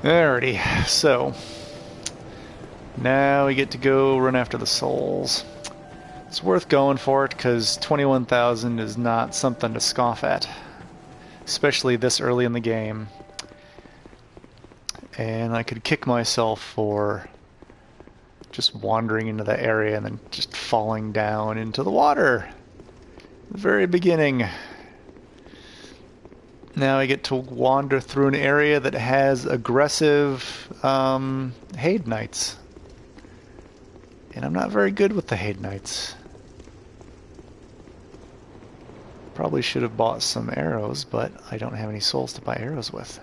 Alrighty, so now we get to go run after the souls. It's worth going for it because 21,000 is not something to scoff at, especially this early in the game. And I could kick myself for just wandering into the area and then just falling down into the water. The very beginning. Now I get to wander through an area that has aggressive Haid Knights. And I'm not very good with the Haid Knights. Probably should have bought some arrows, but I don't have any souls to buy arrows with.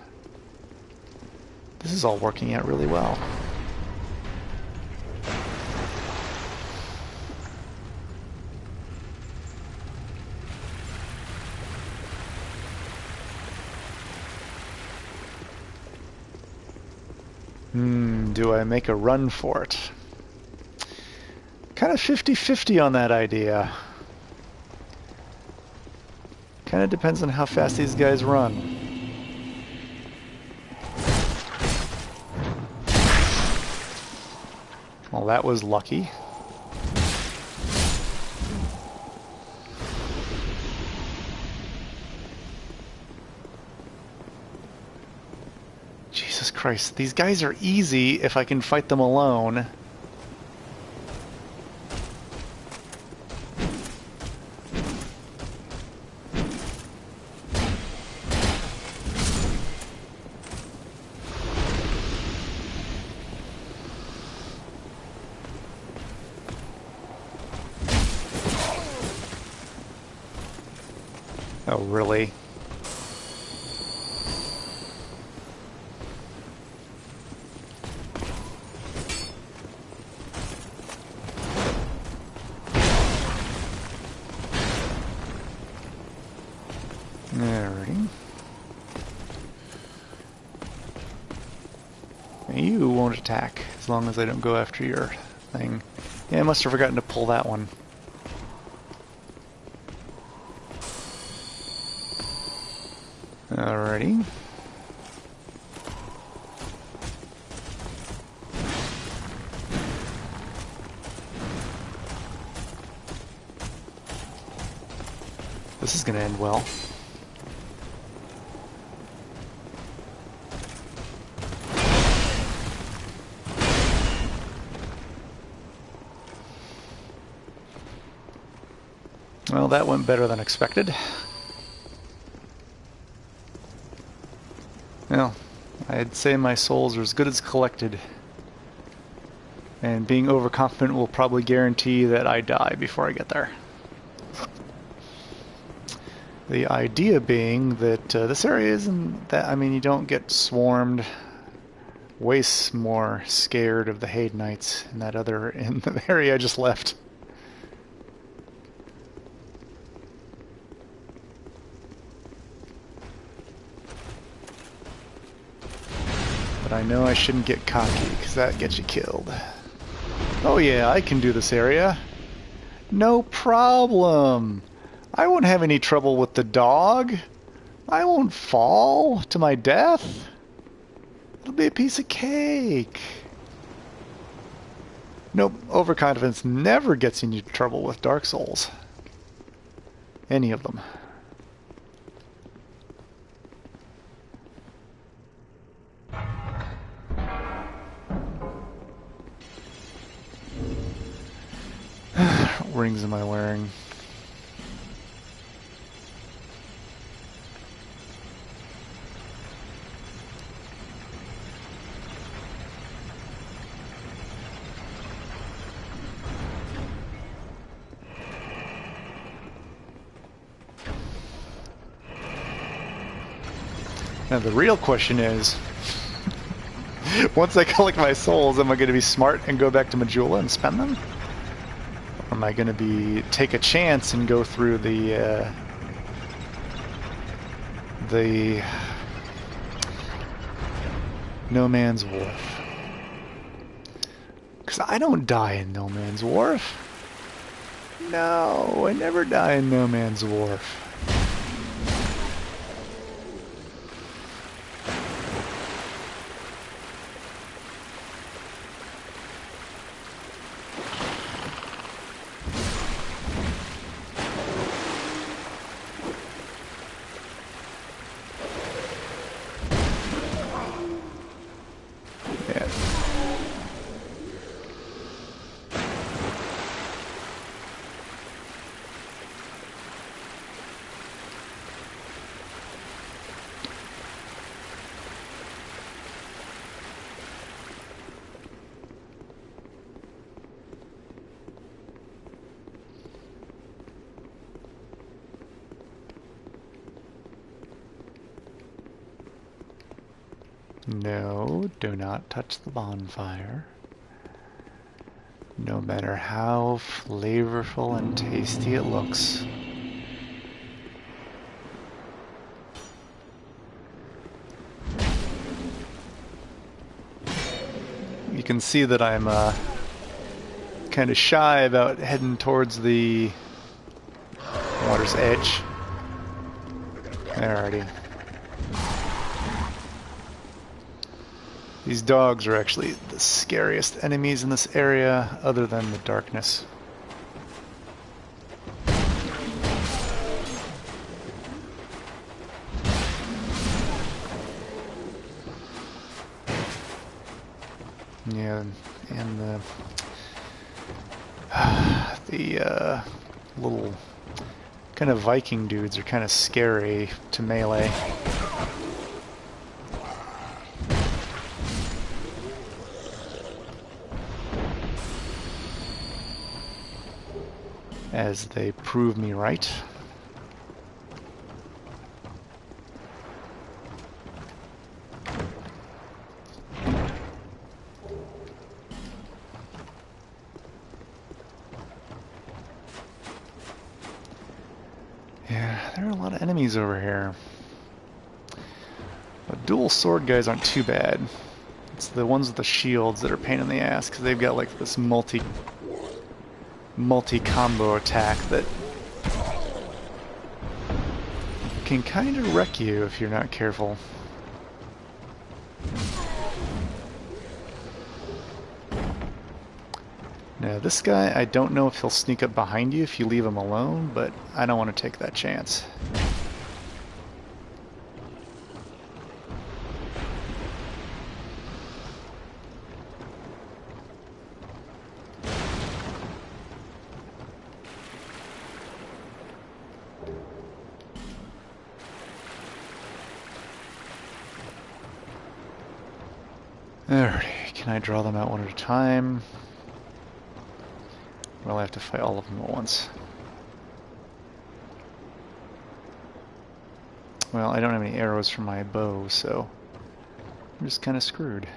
This is all working out really well. Do I make a run for it? Kind of 50-50 on that idea. Kind of depends on how fast these guys run. Well, that was lucky. Jesus Christ, these guys are easy if I can fight them alone. Oh, really? Alrighty. You won't attack as long as I don't go after your thing. Yeah, I must have forgotten to pull that one. Alrighty. This is gonna end well. Well, that went better than expected. Well, I'd say my souls are as good as collected. And being overconfident will probably guarantee that I die before I get there. The idea being that this area isn't that, I mean, you don't get swarmed. Way more scared of the Haid Knights in that other, in the area I just left. But I know I shouldn't get cocky, because that gets you killed. Oh yeah, I can do this area. No problem. I won't have any trouble with the dog. I won't fall to my death. It'll be a piece of cake. Nope, overconfidence never gets you into trouble with Dark Souls. Any of them. What rings am I wearing? Now the real question is, once I collect my souls, am I going to be smart and go back to Majula and spend them? Or am I going to take a chance and go through the No Man's Wharf? Because I don't die in No Man's Wharf. No, I never die in No Man's Wharf. No, do not touch the bonfire. No matter how flavorful and tasty it looks. You can see that I'm kind of shy about heading towards the water's edge. Alrighty. These dogs are actually the scariest enemies in this area, other than the darkness. Yeah, and the little kind of Viking dudes are kind of scary to melee. As they prove me right. Yeah, there are a lot of enemies over here. But dual sword guys aren't too bad. It's the ones with the shields that are a pain in the ass, because they've got like this multi-combo attack that can kind of wreck you if you're not careful. Now this guy, I don't know if he'll sneak up behind you if you leave him alone, but I don't want to take that chance. Alrighty, can I draw them out one at a time? Well, I have to fight all of them at once. Well, I don't have any arrows for my bow, so I'm just kind of screwed.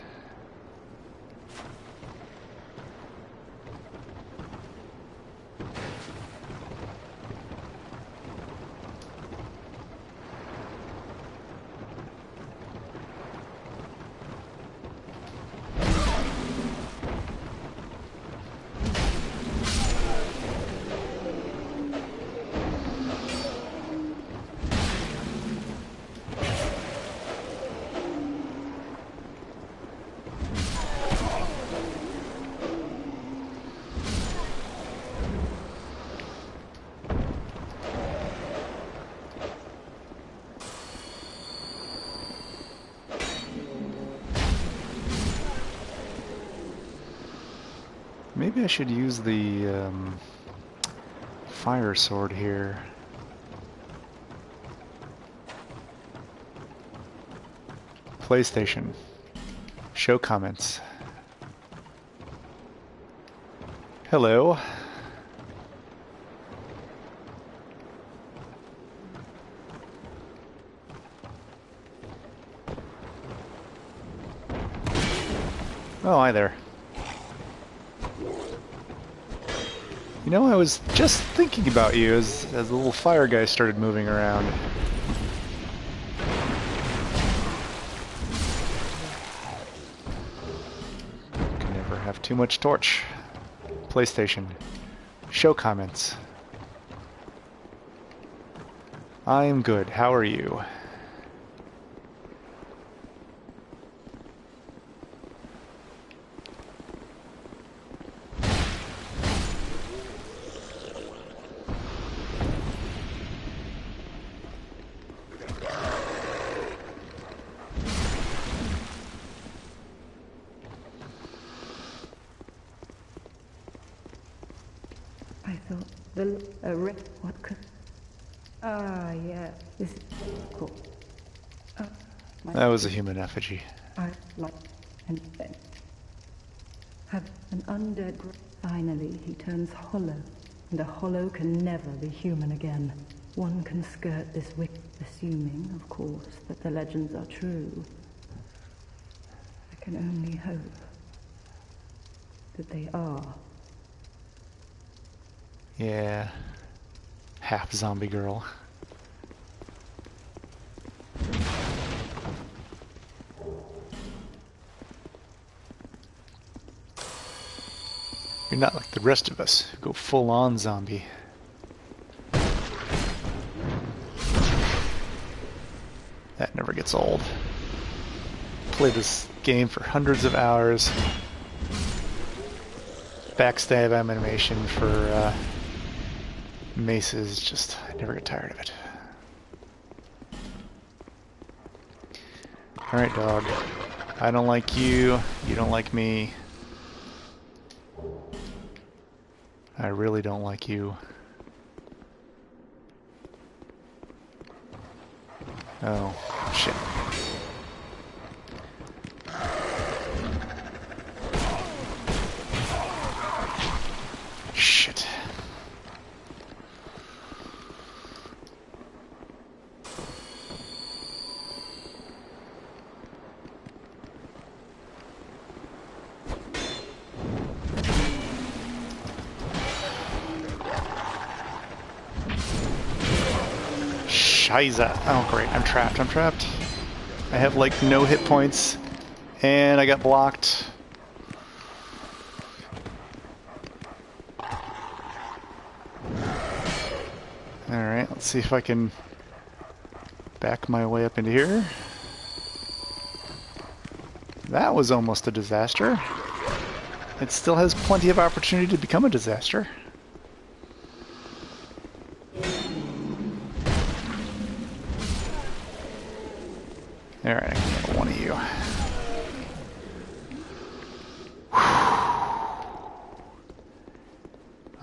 Maybe I should use the fire sword here. PlayStation. Show comments. Hello. Oh, hi there. You know, I was just thinking about you as the little fire guy started moving around. Can never have too much torch. PlayStation. Show comments. I'm good. How are you? I thought what could... Ah, yeah, this is cool. That was a human effigy. I like and then have an undead. Finally, he turns hollow, and a hollow can never be human again. One can skirt this wick, assuming, of course, that the legends are true. can only hope that they are. Yeah. Half zombie girl. You're not like the rest of us who go full on zombie. That never gets old. Played this game for hundreds of hours. Backstab animation for maces, just I never get tired of it. Alright, dog. I don't like you. You don't like me. I really don't like you. Oh, shit. Shit. Scheiße. Oh, great. I'm trapped. I'm trapped. I have, like, no hit points. And I got blocked. Alright, let's see if I can back my way up into here. That was almost a disaster. It still has plenty of opportunity to become a disaster. Alright, I can get one of you.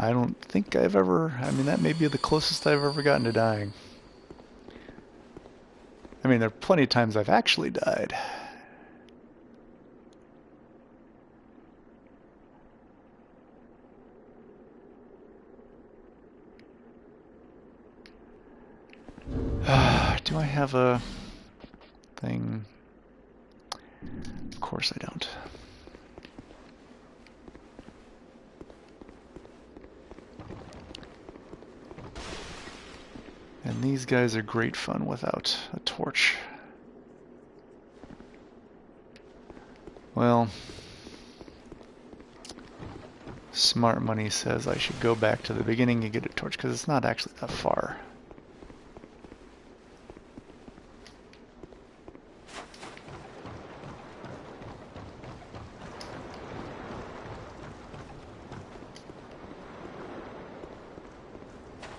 I don't think I've ever... I mean, that may be the closest I've ever gotten to dying. I mean, there are plenty of times I've actually died. Do I have a thing? Of course I don't. And these guys are great fun without a torch. Well, smart money says I should go back to the beginning and get a torch, because it's not actually that far.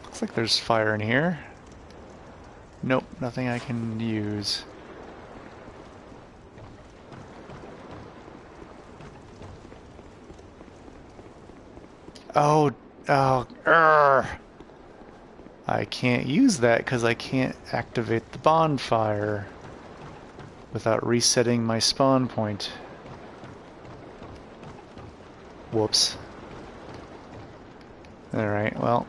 Looks like there's fire in here. Nope, nothing I can use. Oh, I can't use that because I can't activate the bonfire without resetting my spawn point. Whoops. Alright, well,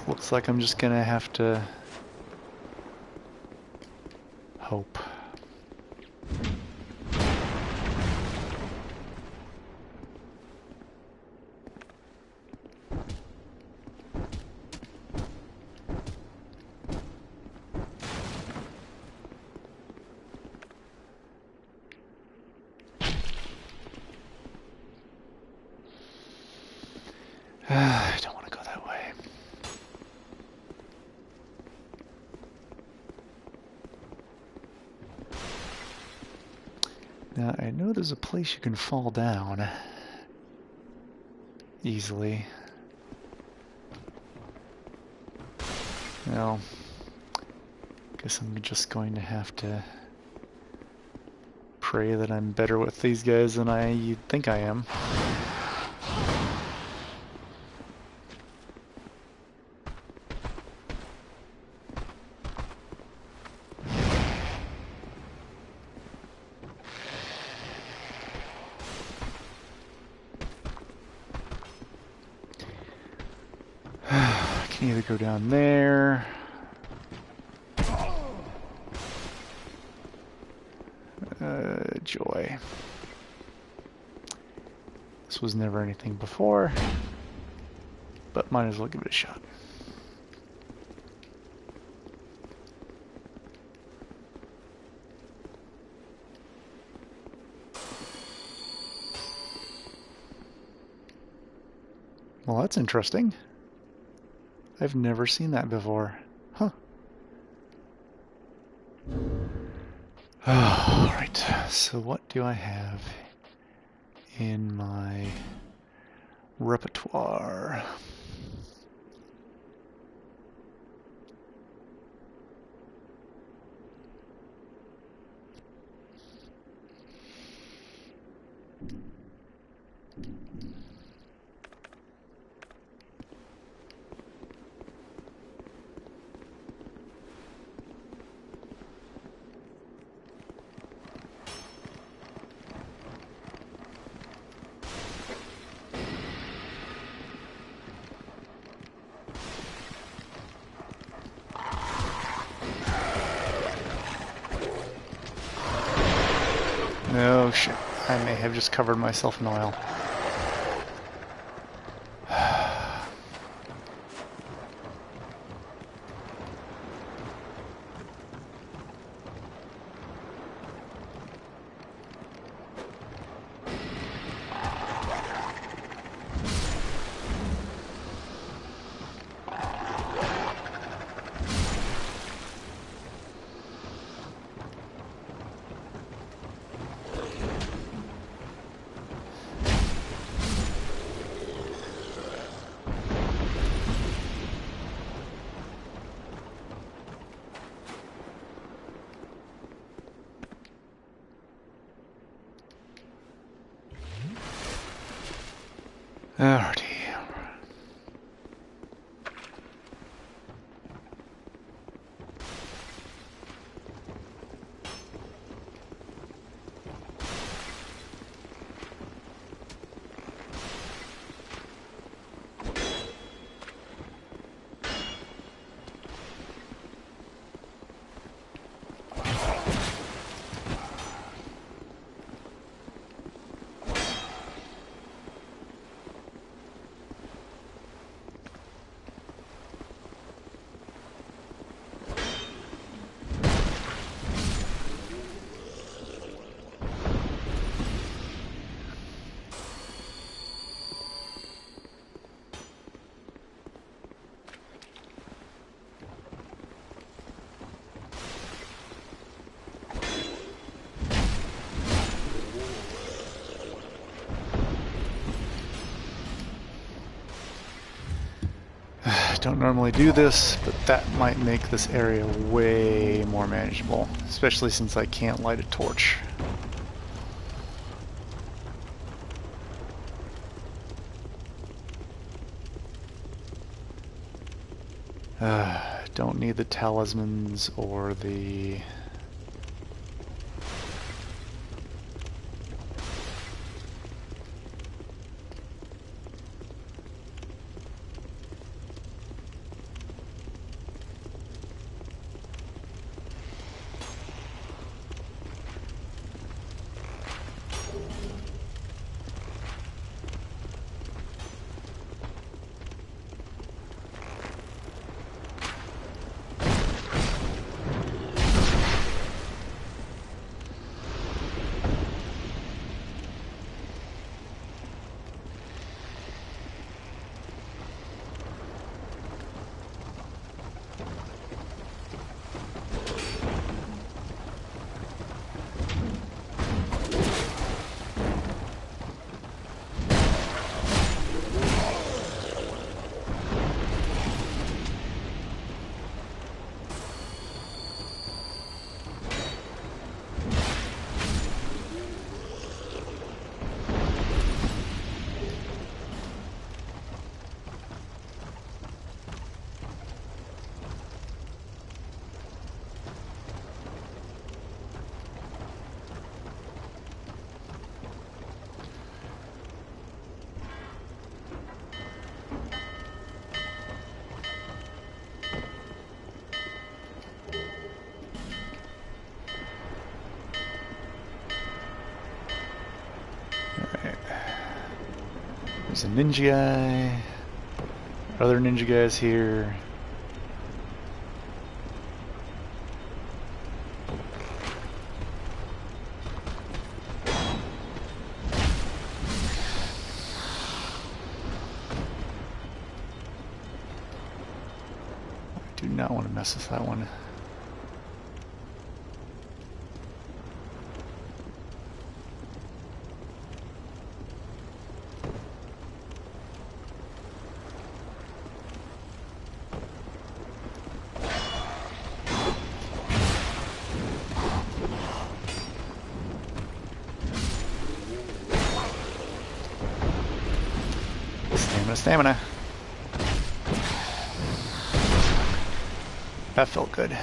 looks like I'm just gonna have to hope. I don't want to go that way. Now, I know there's a place you can fall down easily. Well, guess I'm just going to have to pray that I'm better with these guys than you'd think I am. I can either go down there. Joy. This was never anything before, but might as well give it a shot. Well, that's interesting. I've never seen that before. Huh. Alright, so what do I have in my repertoire? Oh shit, I may have just covered myself in oil. Alrighty. Don't normally do this, but that might make this area way more manageable, especially since I can't light a torch. Don't need the talismans or the... There's a ninja guy. Other ninja guys here. I do not want to mess with that one. Stamina. That felt good.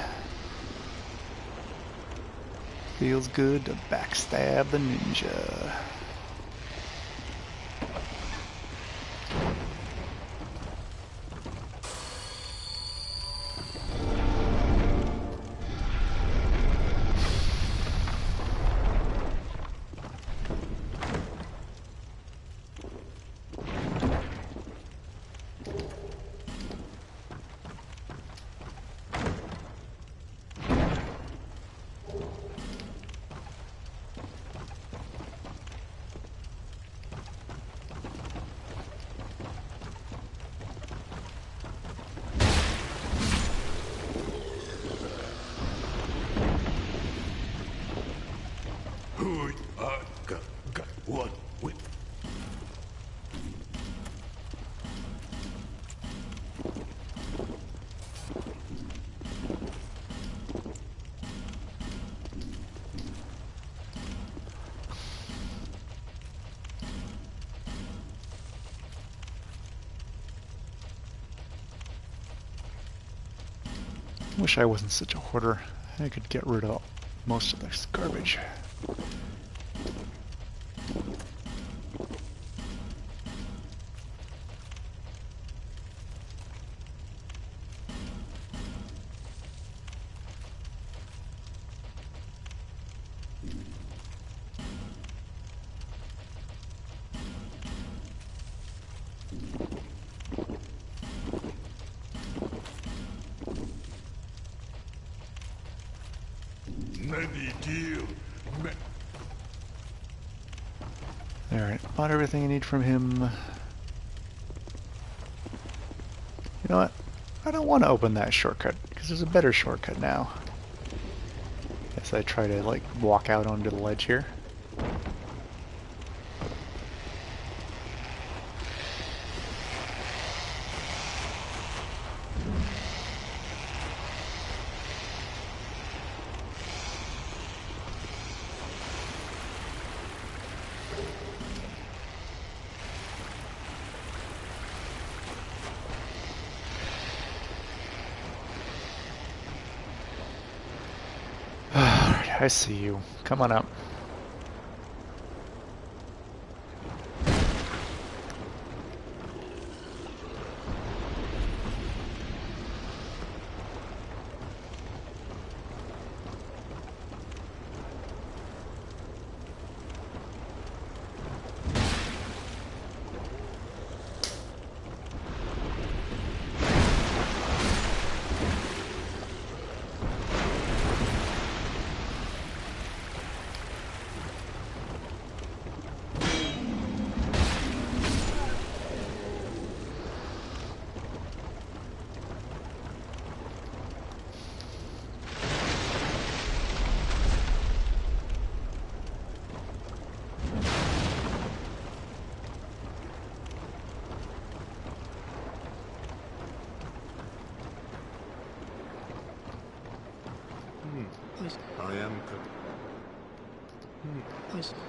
Feels good to backstab the ninja. What? Wish I wasn't such a hoarder. I could get rid of most of this garbage. Alright, bought everything I need from him. You know what? I don't want to open that shortcut, because there's a better shortcut now. As I try to, like, walk out onto the ledge here. I see you. Come on up.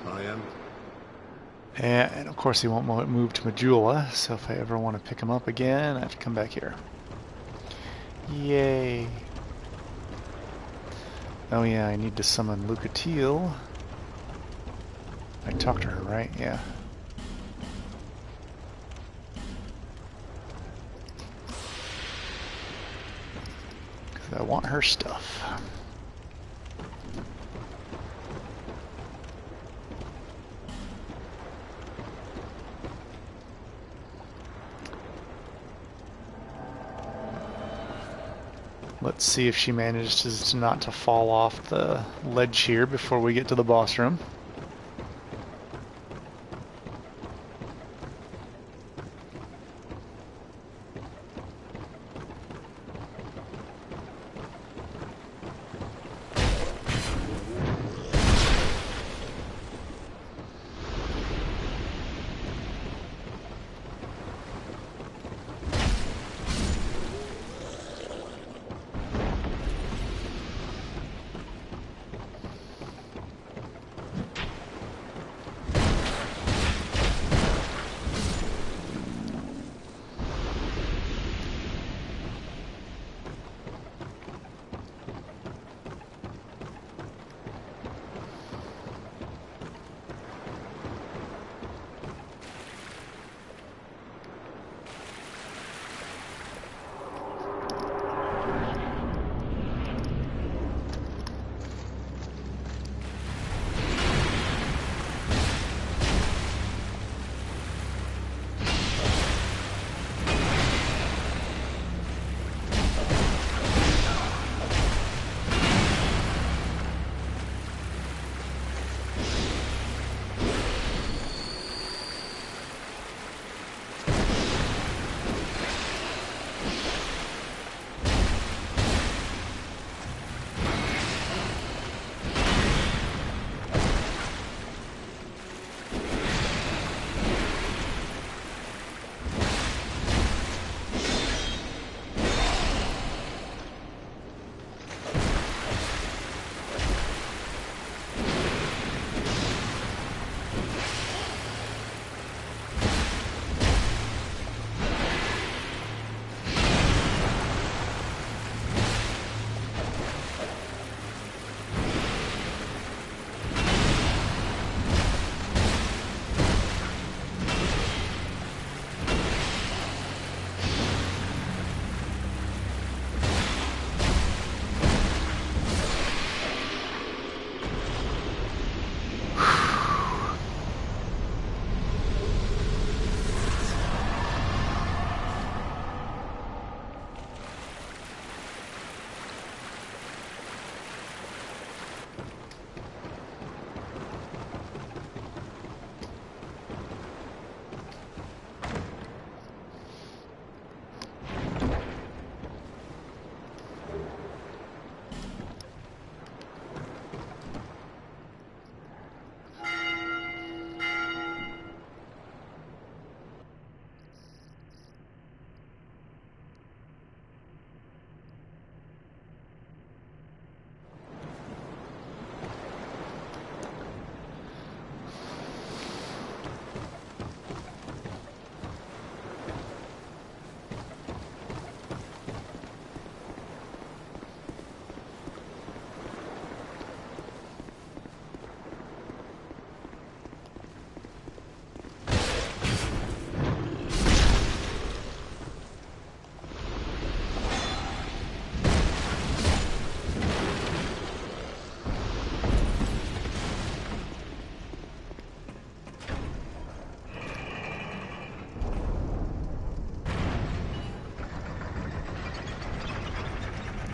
I am. And of course he won't move to Majula, so if I ever want to pick him up again, I have to come back here. Yay. Oh yeah, I need to summon Lucatiel. I talked to her, right? Yeah. Because I want her stuff. Let's see if she manages not to fall off the ledge here before we get to the boss room.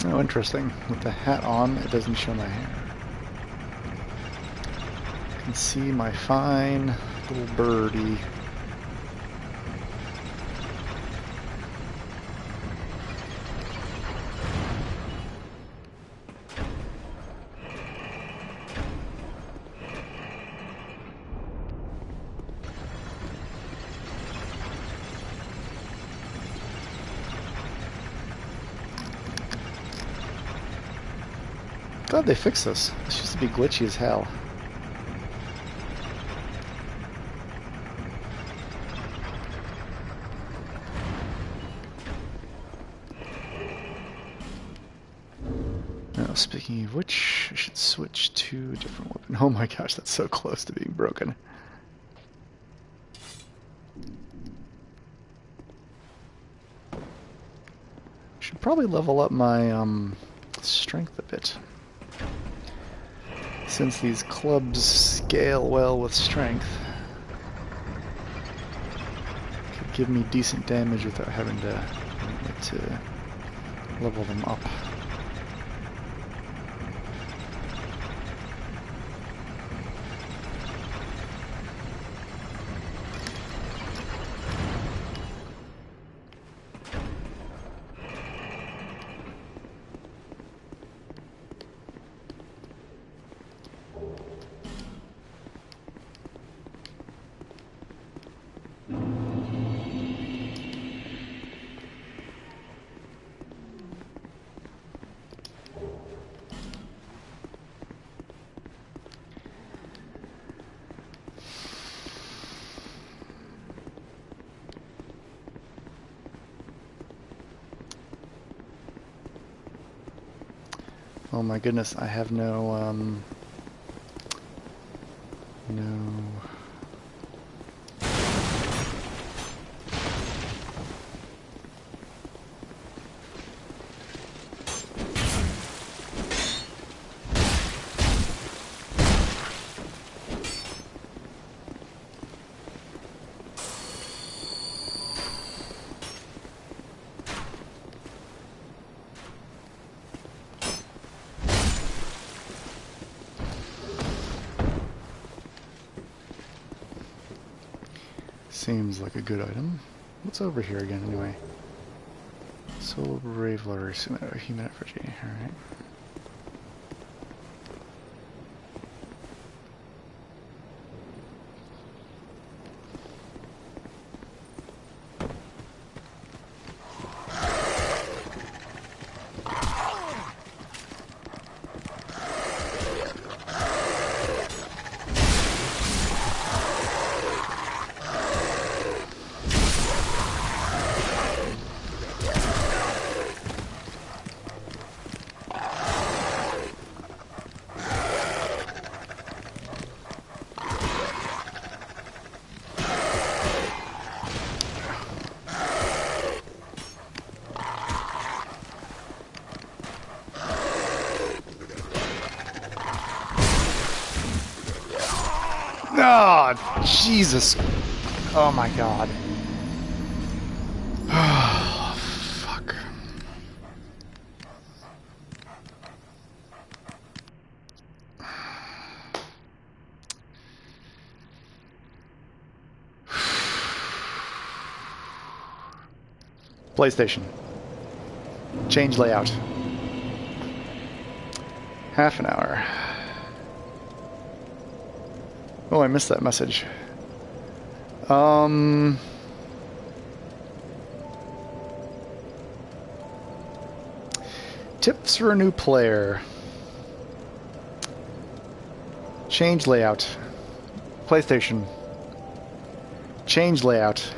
Oh, interesting. With the hat on, it doesn't show my hair. You can see my fine little birdie. Glad they fixed this. This used to be glitchy as hell. Now, speaking of which, I should switch to a different weapon. Oh my gosh, that's so close to being broken. Should probably level up my strength a bit. Since these clubs scale well with strength, could give me decent damage without having to level them up. Oh my goodness, I have no, no... Seems like a good item. What's over here again, anyway? Soul Raveler, human effigy. Alright. Oh, Jesus. Oh my god. Oh, fuck. PlayStation. Change layout. Half an hour. Oh, I missed that message. Tips for a new player. Change layout. PlayStation. Change layout.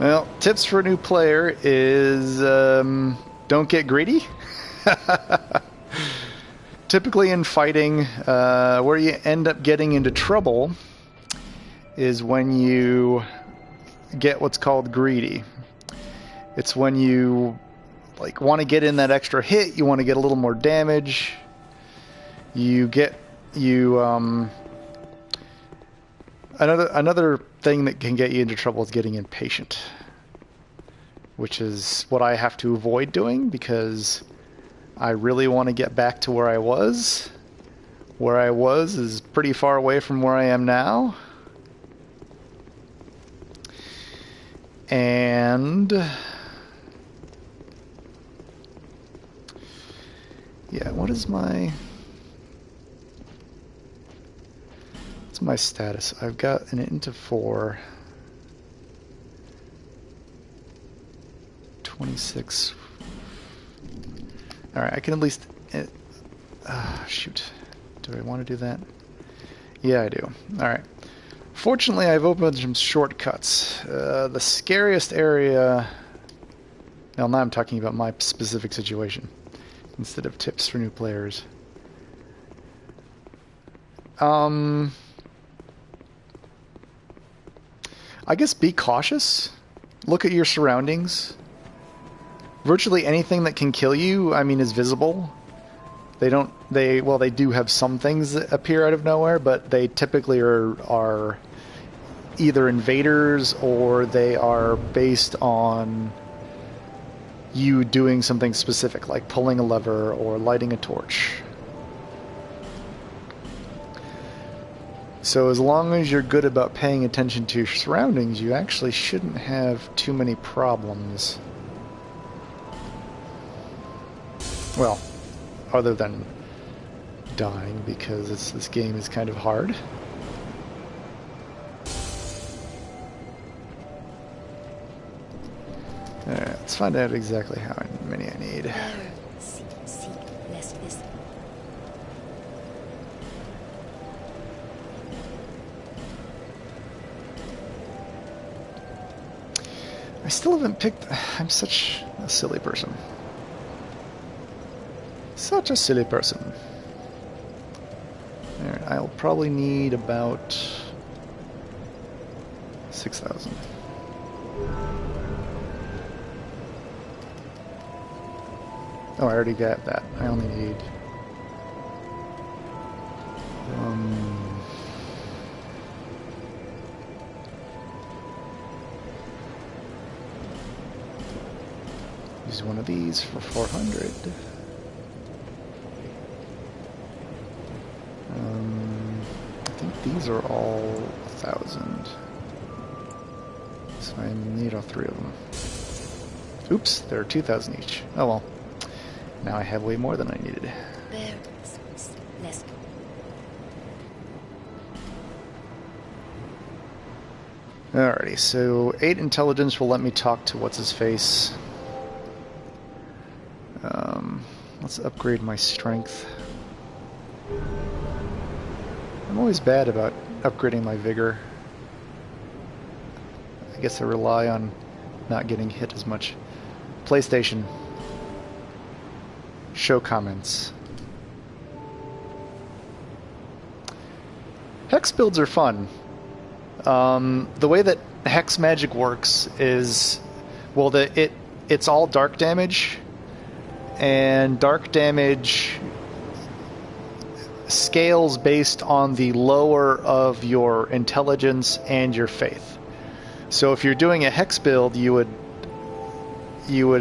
Well, tips for a new player is don't get greedy. Typically in fighting, where you end up getting into trouble is when you get what's called greedy. It's when you want to get in that extra hit, you want to get a little more damage. Another thing that can get you into trouble is getting impatient, which is what I have to avoid doing because I really want to get back to where I was. Where I was is pretty far away from where I am now. And yeah, what's my status? I've got an into 4. 26. Alright, I can at least... shoot. Do I want to do that? Yeah, I do. Alright. Fortunately, I've opened some shortcuts. The scariest area... Well, now I'm talking about my specific situation, instead of tips for new players. I guess be cautious. Look at your surroundings. Virtually anything that can kill you, I mean, is visible. They do have some things that appear out of nowhere, but they typically are either invaders or they are based on you doing something specific, like pulling a lever or lighting a torch. So as long as you're good about paying attention to your surroundings, you actually shouldn't have too many problems. Well, other than dying, because this game is kind of hard. Alright, let's find out exactly how many I need. I still haven't picked... I'm such a silly person. Such a silly person. Alright, I'll probably need about 6,000. Oh, I already got that. I only need... use one of these for 400. I think these are all 1,000. So I need all 3 of them. Oops, there are 2,000 each. Oh well. Now I have way more than I needed. Alrighty, so 8 intelligence will let me talk to what's-his-face. Let's upgrade my strength. I'm always bad about upgrading my vigor. I guess I rely on not getting hit as much. PlayStation. Show comments. Hex builds are fun. The way that hex magic works is, well, it's all dark damage, and dark damage scales based on the lower of your intelligence and your faith. So if you're doing a hex build, you would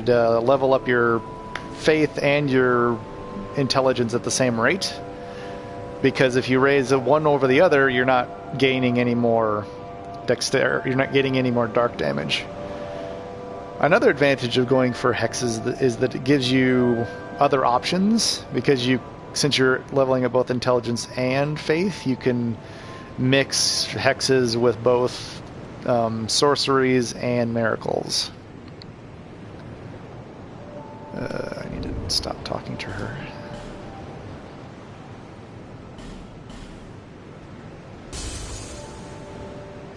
level up your faith and your intelligence at the same rate, because if you raise one over the other, you're not gaining any more dexterity, you're not getting any more dark damage. Another advantage of going for hexes is that it gives you other options, because since you're leveling up both intelligence and faith, you can mix hexes with both sorceries and miracles. I need to stop talking to her.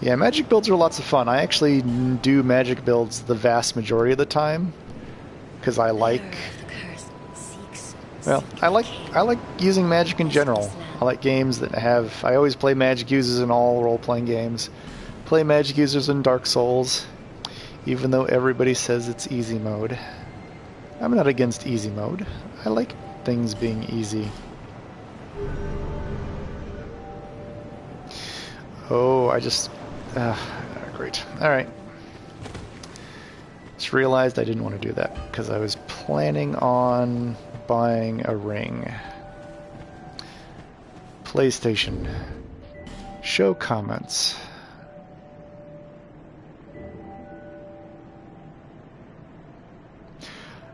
Yeah, magic builds are lots of fun. I actually do magic builds the vast majority of the time, because I like... Well, I like using magic in general. I like games that have... I always play magic users in all role-playing games. Play magic users in Dark Souls, even though everybody says it's easy mode. I'm not against easy mode. I like things being easy. Oh, I just... great. Alright. Just realized I didn't want to do that, because I was planning on buying a ring. PlayStation. Show comments.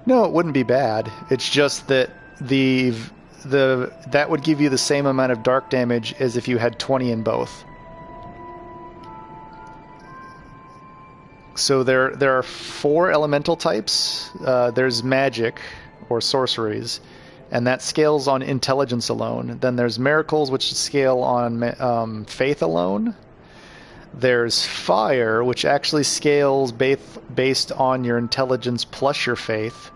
No, it wouldn't be bad. It's just that that would give you the same amount of dark damage as if you had 20 in both. So there are 4 elemental types. There's magic, or sorceries, and that scales on intelligence alone. Then there's miracles, which scale on faith alone. There's fire, which actually scales based on your intelligence plus your faith.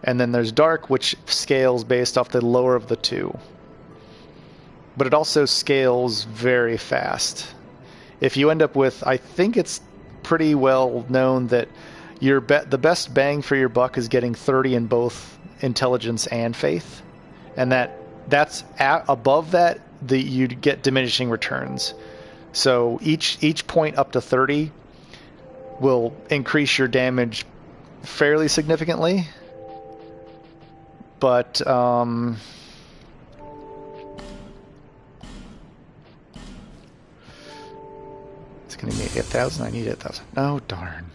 And then there's dark, which scales based off the lower of the 2. But it also scales very fast. If you end up with, I think it's pretty well known that the best bang for your buck is getting 30 in both intelligence and faith, and that's above that you'd get diminishing returns. So each point up to 30 will increase your damage fairly significantly, but it's going to be 8,000. I need 8,000. Oh, darn.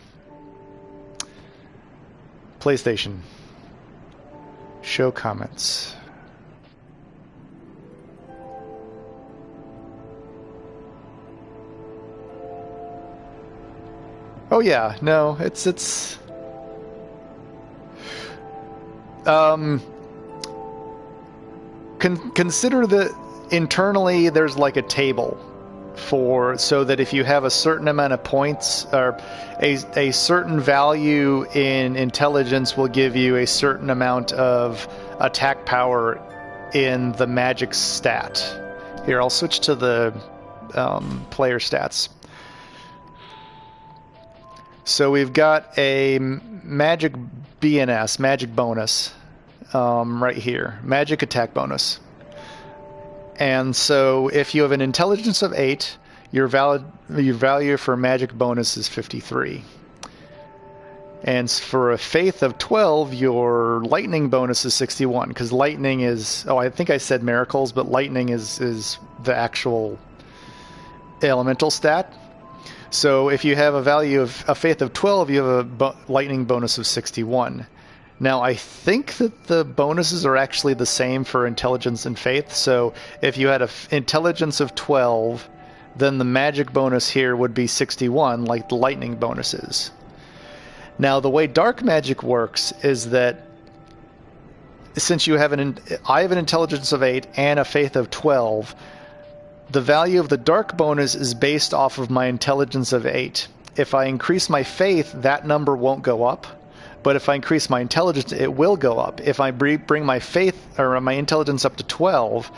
PlayStation. Show comments. Oh yeah, no, it's consider that internally there's like a table so that if you have a certain amount of points or a certain value in intelligence will give you a certain amount of attack power in the magic stat. Here, I'll switch to the player stats. So we've got a magic BNS, magic bonus, right here, magic attack bonus. And so if you have an intelligence of 8, your value for magic bonus is 53. And for a faith of 12, your lightning bonus is 61, because lightning is, oh, I think I said miracles, but lightning is the actual elemental stat. So if you have a value of a faith of 12, you have a lightning bonus of 61. Now, I think that the bonuses are actually the same for intelligence and faith. So if you had an intelligence of 12, then the magic bonus here would be 61, like the lightning bonuses. Now, the way dark magic works is that since you have I have an intelligence of 8 and a faith of 12, the value of the dark bonus is based off of my intelligence of 8. If I increase my faith, that number won't go up. But if I increase my intelligence, it will go up. If I bring my faith or my intelligence up to 12,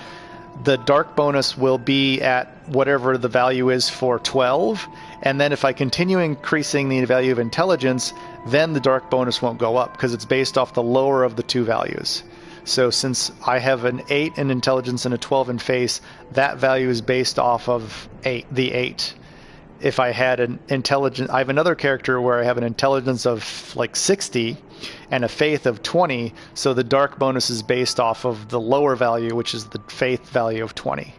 the dark bonus will be at whatever the value is for 12. And then if I continue increasing the value of intelligence, then the dark bonus won't go up because it's based off the lower of the two values. So since I have an 8 in intelligence and a 12 in faith, that value is based off of the 8. If I had an intelligence, I have another character where I have an intelligence of like 60 and a faith of 20, so the dark bonus is based off of the lower value, which is the faith value of 20.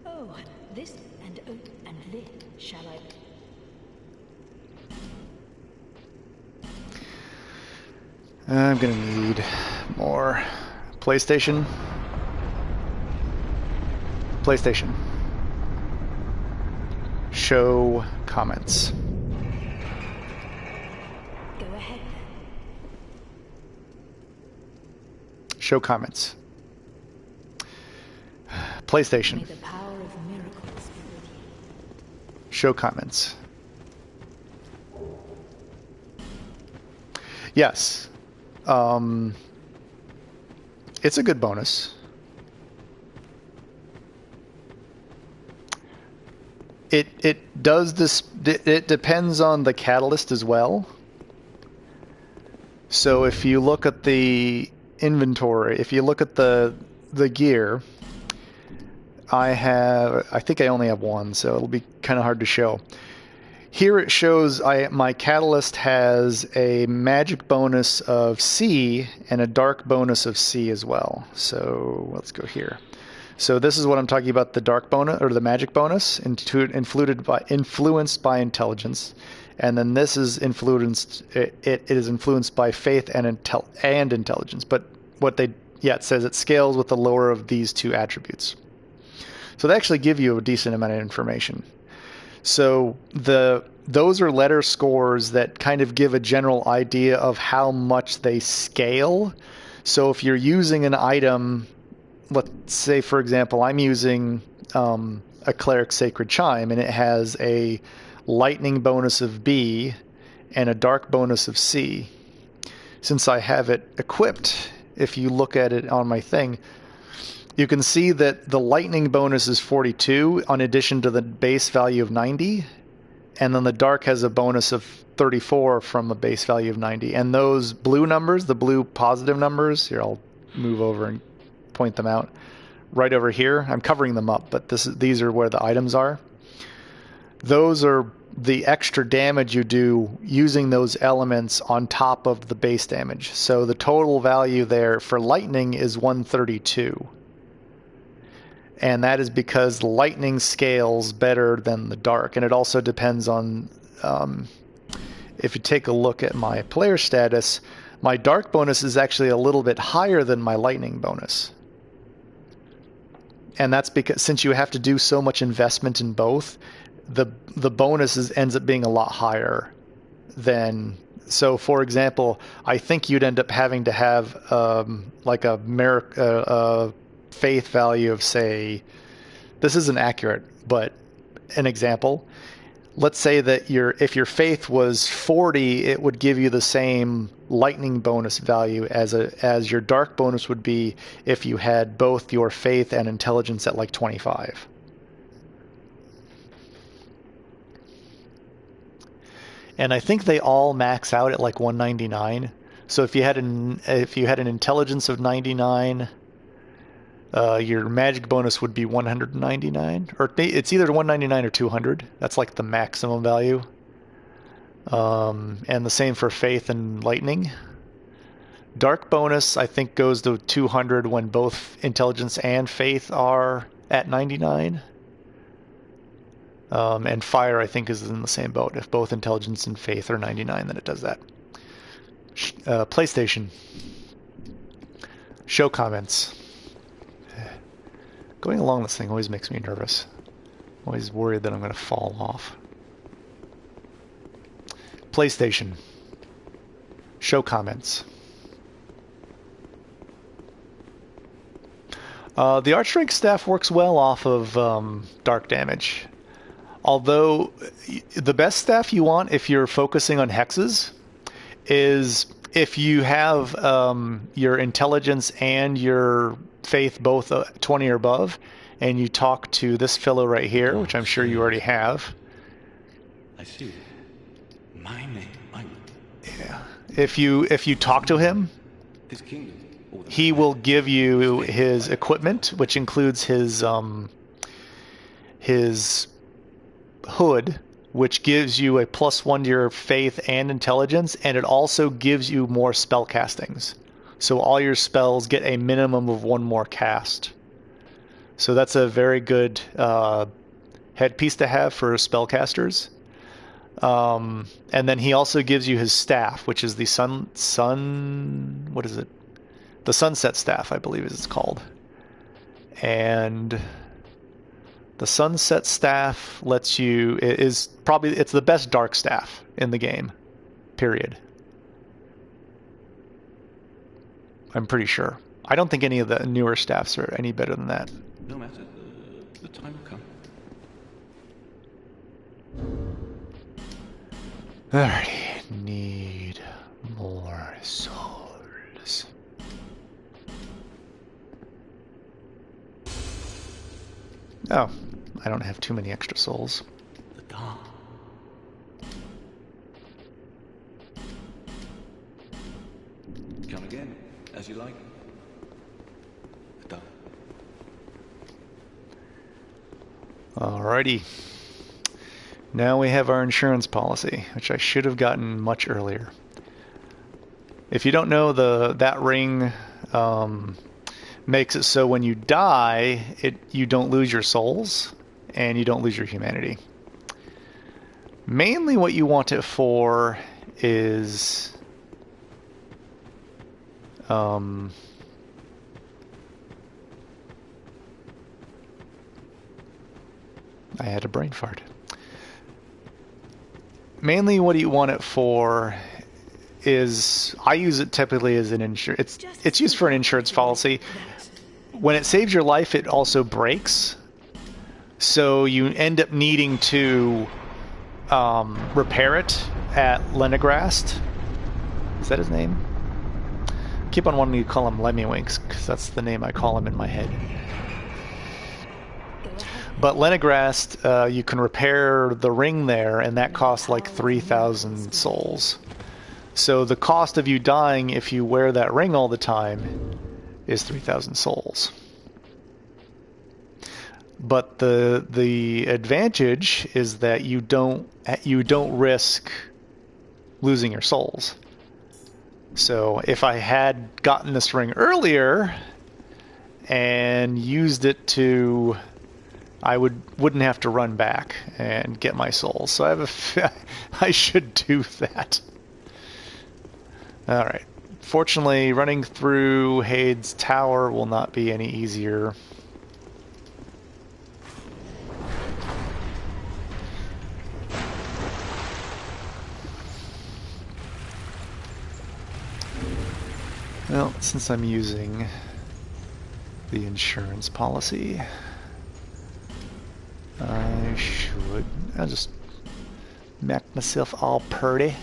Oh, this and oak and this shall I... I'm gonna need more PlayStation. Show comments. Go ahead. Show comments. PlayStation. May the power of miracles be with you. Show comments. Yes. It's a good bonus. It does this. It depends on the catalyst as well. So if you look at the inventory, if you look at the gear, I think I only have one, so it'll be kind of hard to show. Here it shows my catalyst has a magic bonus of C and a dark bonus of C as well. So let's go here. So this is what I'm talking about, the dark bonus or the magic bonus, influenced by intelligence. And then this is influenced. It is influenced by faith and intelligence. But it says it scales with the lower of these two attributes. So they actually give you a decent amount of information. So those are letter scores that kind of give a general idea of how much they scale. So if you're using an item, let's say for example, I'm using a Cleric's Sacred Chime, and it has a lightning bonus of B and a dark bonus of C. Since I have it equipped, if you look at it on my thing, you can see that the lightning bonus is 42 in addition to the base value of 90. And then the dark has a bonus of 34 from a base value of 90. And those blue numbers, the blue positive numbers, here I'll move over and point them out. Right over here, I'm covering them up, but these are where the items are. Those are the extra damage you do using those elements on top of the base damage. So the total value there for lightning is 132. And that is because the lightning scales better than the dark. And it also depends on, if you take a look at my player status, my dark bonus is actually a little bit higher than my lightning bonus. and that's because since you have to do so much investment in both, the bonus ends up being a lot higher than. So, for example, I think you'd end up having to have like a faith value of, say, this isn't accurate, but an example. Let's say that if your faith was 40, it would give you the same lightning bonus value as your dark bonus would be if you had both your faith and intelligence at like 25. And I think they all max out at like 199. So if you had an intelligence of 99, your magic bonus would be 199, or it's either 199 or 200. That's like the maximum value. And the same for faith and lightning. Dark bonus, I think, goes to 200 when both intelligence and faith are at 99. And fire, I think, is in the same boat. If both intelligence and faith are 99, then it does that. PlayStation. Show comments. Going along this thing always makes me nervous. I'm always worried that I'm going to fall off. PlayStation. Show comments. The Archrank staff works well off of dark damage. Although the best staff you want if you're focusing on hexes is if you have your intelligence and your faith both 20 or above, and you talk to this fellow right here, which I'm sure you already have. I see. My name. Yeah. If you talk to him, This kingdom. he will give you his equipment, which includes his hood, which gives you a +1 to your faith and intelligence, and it also gives you more spell castings. So all your spells get a minimum of 1 more cast. So that's a very good headpiece to have for spellcasters. And then he also gives you his staff, which is the what is it? The Sunset Staff, I believe it's called. And the Sunset Staff lets you, it's the best dark staff in the game, period. I'm pretty sure. I don't think any of the newer staffs are any better than that. No matter. The time will come. Alrighty, need more souls. Oh, I don't have too many extra souls. The dark. Come again, as you like. The dark. Alrighty. Now we have our insurance policy, which I should have gotten much earlier. If you don't know, that ring makes it so when you die, you don't lose your souls and you don't lose your humanity. Mainly what you want it for is I had a brain fart. Mainly what you want it for is, I use it typically as an insurance. It's used for an insurance policy. When it saves your life, it also breaks. So you end up needing to repair it at Lenegrast. Is that his name? I keep on wanting to call him Lemmywinks, because that's the name I call him in my head. But Lenegrast, you can repair the ring there, and that costs like 3,000 souls. So the cost of you dying if you wear that ring all the time is 3,000 souls. But the advantage is that you don't risk losing your souls. So if I had gotten this ring earlier and used it to, I wouldn't have to run back and get my souls. So I should do that. All right. Fortunately, running through Hade's tower will not be any easier. Well, since I'm using the insurance policy, I'll just make myself all purty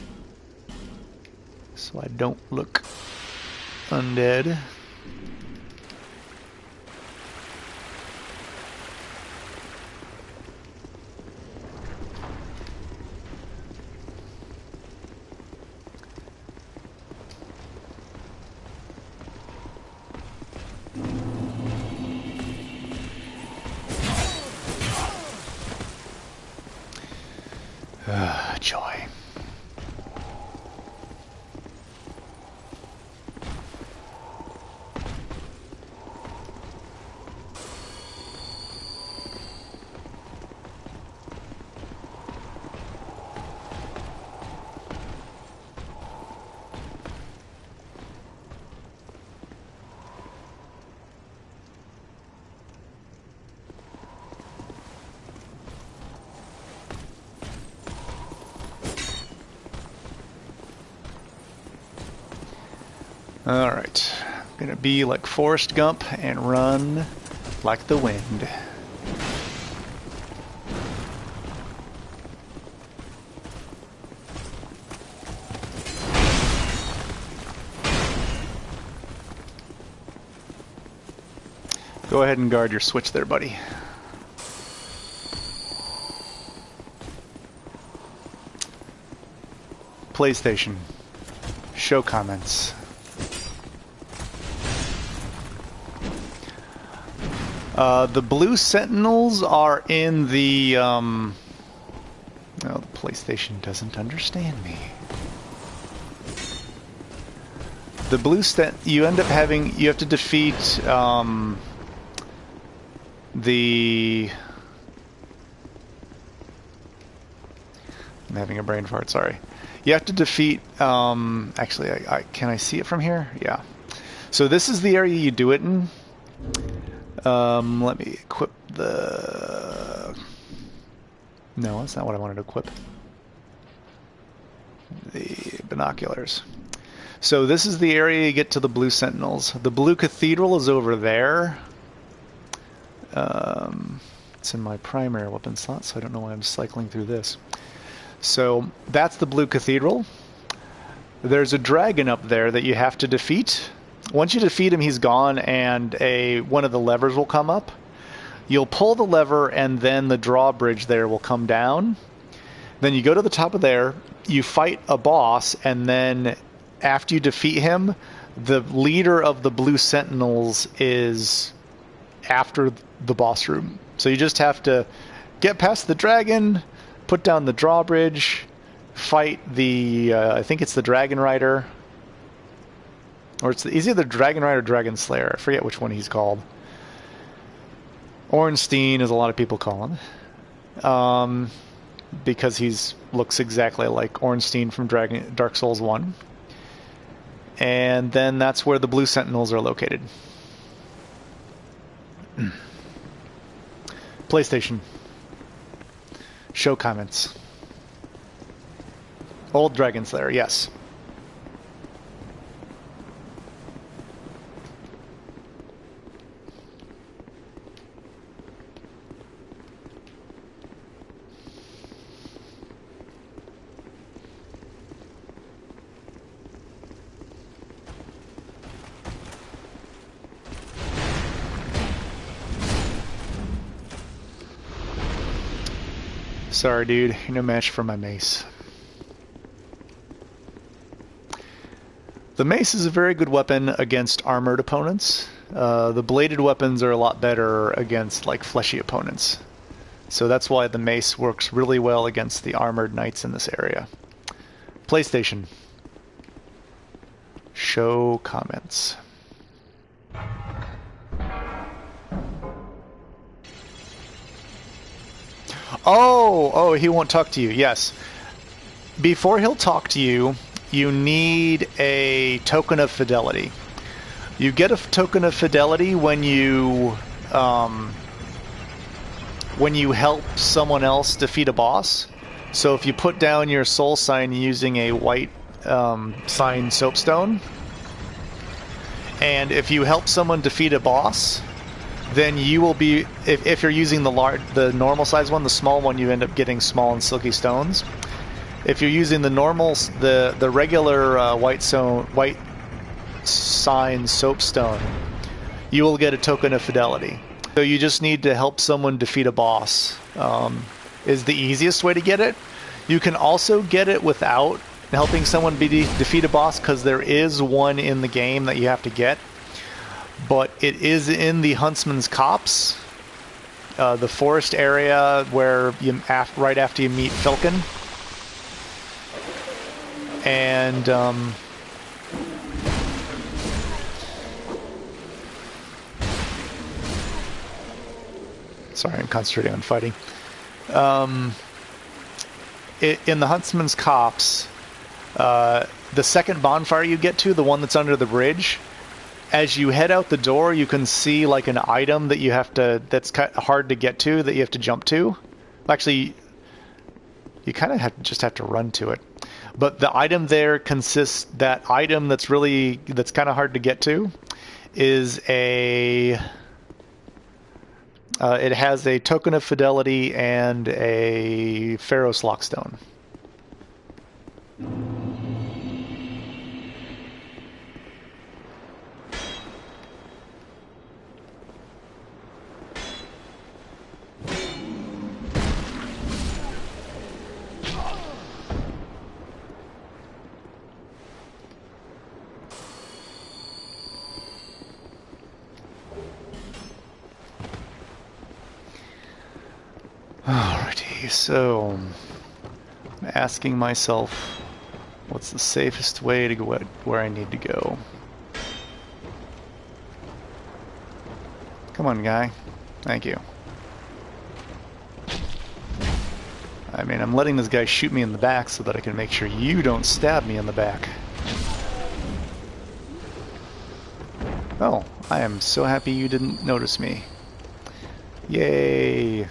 so I don't look undead. Joy. Alright, I'm gonna be like Forrest Gump and run like the wind. Go ahead and guard your switch there, buddy. PlayStation. Show comments. The blue sentinels are in the, oh, the PlayStation doesn't understand me. The blue you end up having, you have to defeat, the... I'm having a brain fart, sorry. You have to defeat, actually, can I see it from here? Yeah. So this is the area you do it in. Let me equip the... No, that's not what I wanted to equip. The binoculars. So this is the area you get to the blue sentinels. The blue cathedral is over there. It's in my primary weapon slot, so I don't know why I'm cycling through this. So that's the blue cathedral. There's a dragon up there that you have to defeat. Once you defeat him, he's gone, and one of the levers will come up. You'll pull the lever, and then the drawbridge there will come down. Then you go to the top of there, you fight a boss, and then after you defeat him, the leader of the blue sentinels is after the boss room. So you just have to get past the dragon, put down the drawbridge, fight the, I think it's the Dragon Rider. Or it's either the Dragon Rider or Dragon Slayer. I forget which one he's called. Ornstein, as a lot of people call him. Because he's looks exactly like Ornstein from Dark Souls 1. And then that's where the Blue Sentinels are located. PlayStation. Show comments. Old Dragon Slayer, yes. Sorry, dude. You're no match for my mace. The mace is a very good weapon against armored opponents. The bladed weapons are a lot better against like fleshy opponents. So that's why the mace works really well against the armored knights in this area. PlayStation. Show comments. Oh, he won't talk to you. Yes. Before he'll talk to you, you need a token of fidelity. You get a token of fidelity when you help someone else defeat a boss. So if you put down your soul sign using a white sign soapstone, And if you help someone defeat a boss, then you will be, if you're using the normal size one, the small one, you end up getting small and silky stones. If you're using the regular white sign soapstone, you will get a token of fidelity. So you just need to help someone defeat a boss. Is the easiest way to get it. You can also get it without helping someone defeat a boss, because there is one in the game that you have to get. But it is in the Huntsman's Copse, the forest area where right after you meet Filkin. And sorry, I'm concentrating on fighting. In the Huntsman's Copse, the second bonfire you get to, the one that's under the bridge, as you head out the door, you can see like an item that you have to, that's hard to get to, that you have to jump to. Actually, you kind of just have to run to it. But the item there consists, that item that's kind of hard to get to is it has a token of fidelity and a Pharaoh's Lockstone. Alrighty, so I'm asking myself, what's the safest way to go where I need to go? Come on, guy. Thank you. I mean, I'm letting this guy shoot me in the back so that I can make sure you don't stab me in the back. Oh, I am so happy you didn't notice me. Yay!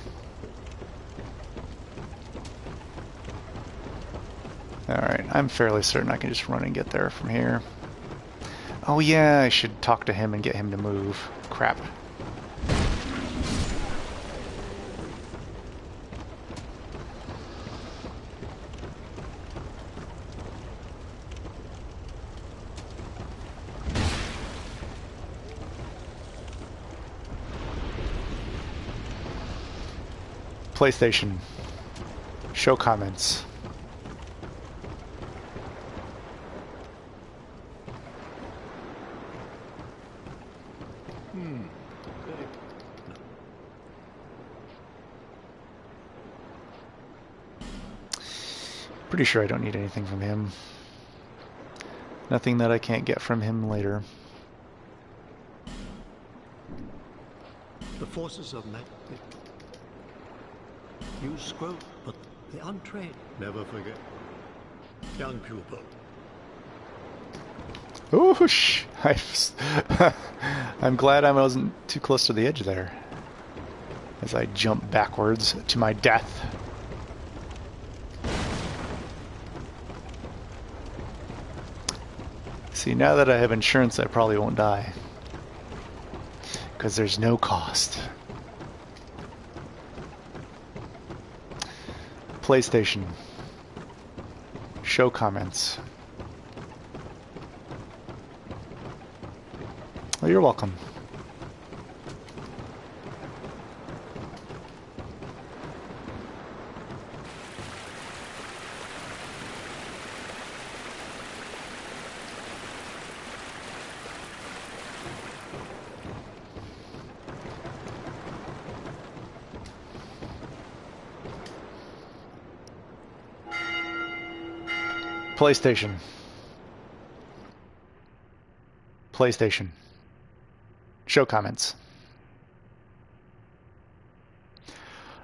Alright, I'm fairly certain I can just run and get there from here. Oh yeah, I should talk to him and get him to move. Crap. PlayStation. Show comments. Pretty sure I don't need anything from him. Nothing that I can't get from him later. The forces of magic. Use scroll, but the untrained never forget. Young pupil. Oosh! I'm glad I wasn't too close to the edge there. As I jump backwards to my death. See, now that I have insurance, I probably won't die. Because there's no cost. PlayStation. Show comments. Oh, you're welcome. PlayStation. PlayStation. Show comments.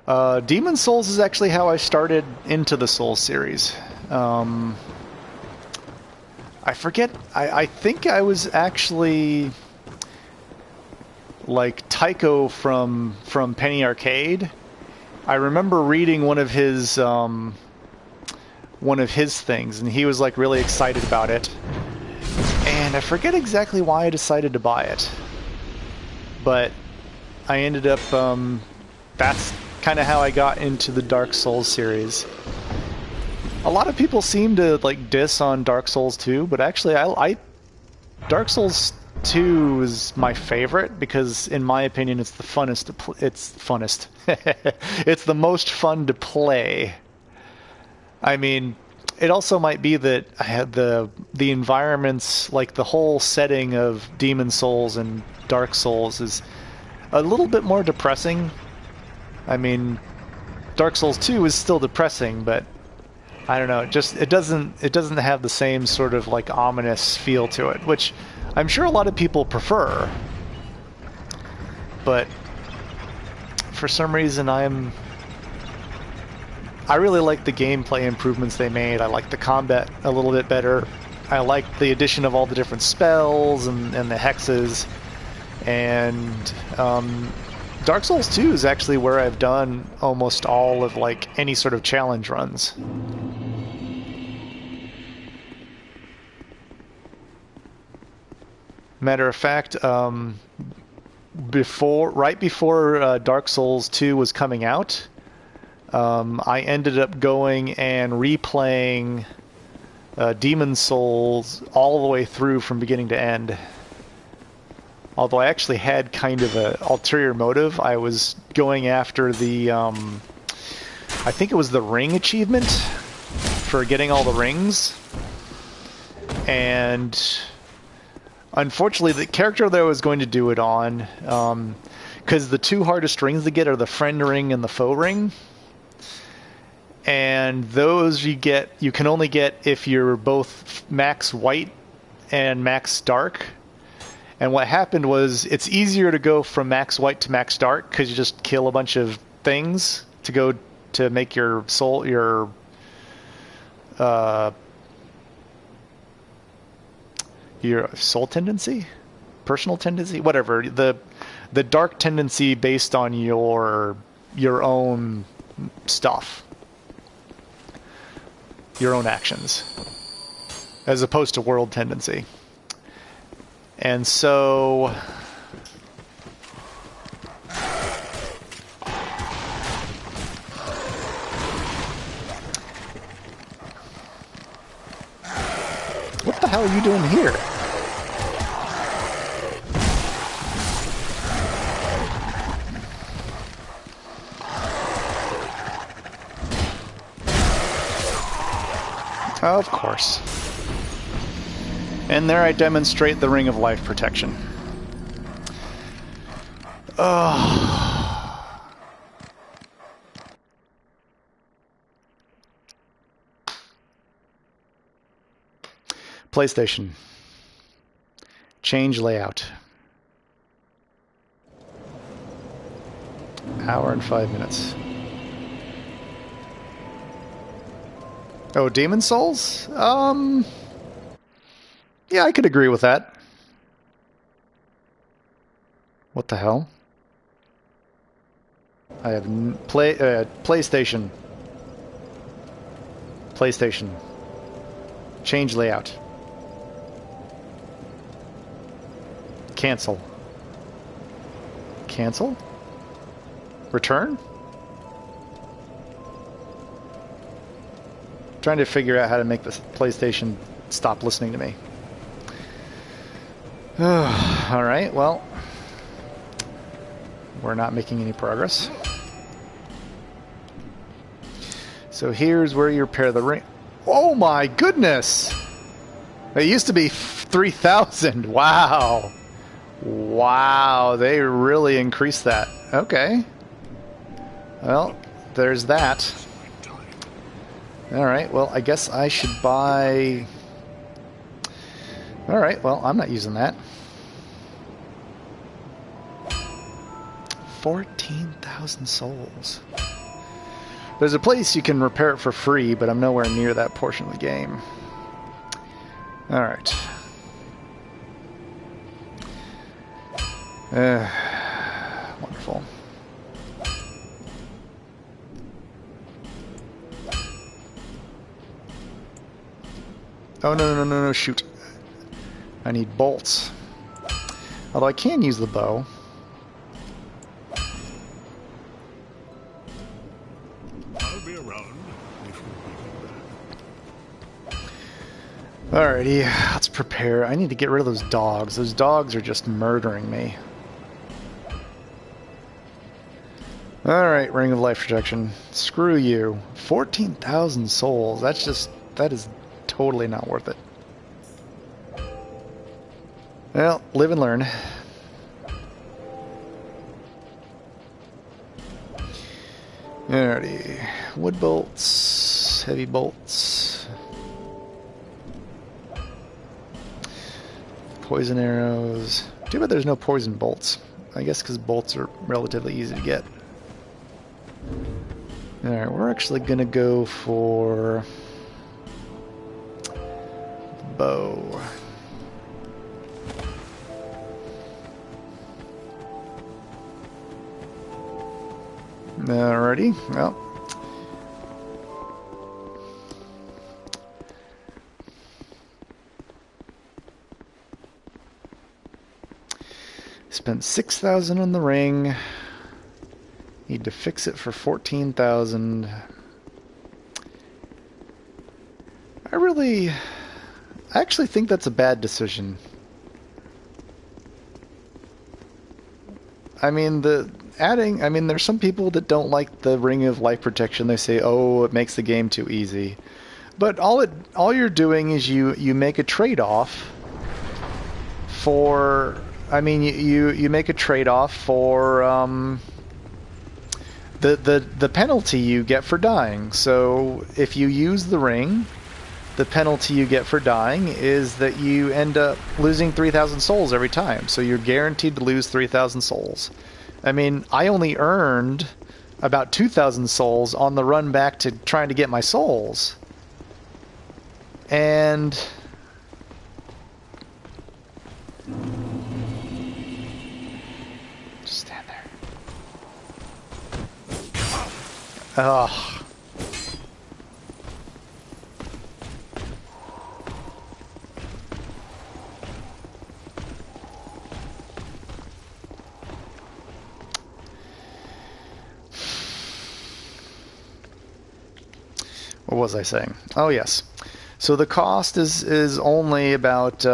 Demon Souls is actually how I started into the Souls series. I forget. I think I was actually like Tycho from Penny Arcade. I remember reading one of his things, and he was like really excited about it. And I forget exactly why I decided to buy it. But I ended up, that's kind of how I got into the Dark Souls series. A lot of people seem to like diss on Dark Souls 2, but actually Dark Souls 2 is my favorite because in my opinion it's the funnest it's funnest. It's the most fun to play. I mean, it also might be that I had the environments, like the whole setting of Demon Souls and Dark Souls is a little bit more depressing. I mean, Dark Souls 2 is still depressing, but I don't know, it doesn't have the same sort of like ominous feel to it, which I'm sure a lot of people prefer. But for some reason I really like the gameplay improvements they made. I like the combat a little bit better. I like the addition of all the different spells and the hexes. And Dark Souls 2 is actually where I've done almost all of like any sort of challenge runs. Matter of fact, right before Dark Souls 2 was coming out, I ended up going and replaying Demon Souls all the way through from beginning to end. Although I actually had kind of an ulterior motive. I was going after the, I think it was the ring achievement for getting all the rings. And unfortunately, the character that I was going to do it on, because the two hardest rings to get are the friend ring and the foe ring. And those you can only get if you're both max white and max dark. And what happened was, it's easier to go from max white to max dark because you just kill a bunch of things to go to make your soul, your soul tendency, personal tendency, whatever, the dark tendency based on your own stuff, your own actions, as opposed to world tendency. And so what the hell are you doing here? Of course. And there I demonstrate the Ring of Life protection. Oh. PlayStation. Change layout. Hour and 5 minutes. Oh, Demon Souls? Yeah, I could agree with that. What the hell? I have PlayStation. PlayStation. Change layout. Cancel. Cancel? Return? Trying to figure out how to make this PlayStation stop listening to me. Alright, well, we're not making any progress. So here's where you repair the ring. Oh my goodness! It used to be 3,000. Wow. Wow, they really increased that. Okay. Well, there's that. Alright, well, I guess I should buy... Alright, well, I'm not using that. 14,000 souls. There's a place you can repair it for free, but I'm nowhere near that portion of the game. Alright. Wonderful. Oh, no, shoot. I need bolts. Although I can use the bow. I'll be around if you Alrighty, let's prepare. I need to get rid of those dogs. Those dogs are just murdering me. Alright, Ring of Life Projection. Screw you. 14,000 souls. That is totally not worth it. Well, live and learn. Alrighty. Wood bolts, heavy bolts, poison arrows. Too bad there's no poison bolts. I guess because bolts are relatively easy to get. Alright, we're actually going to go for bow. Alrighty, well. Spent 6,000 on the ring. Need to fix it for 14,000. I actually think that's a bad decision. I mean, there's some people that don't like the Ring of Life Protection. They say, oh, it makes the game too easy. But all you're doing is you make a trade-off for, you make a trade-off for the penalty you get for dying. So if you use the ring, the penalty you get for dying is that you end up losing 3,000 souls every time. So you're guaranteed to lose 3,000 souls. I mean, I only earned about 2,000 souls on the run back to trying to get my souls. And just stand there. Ugh. What was I saying? Oh, yes. So the cost is only about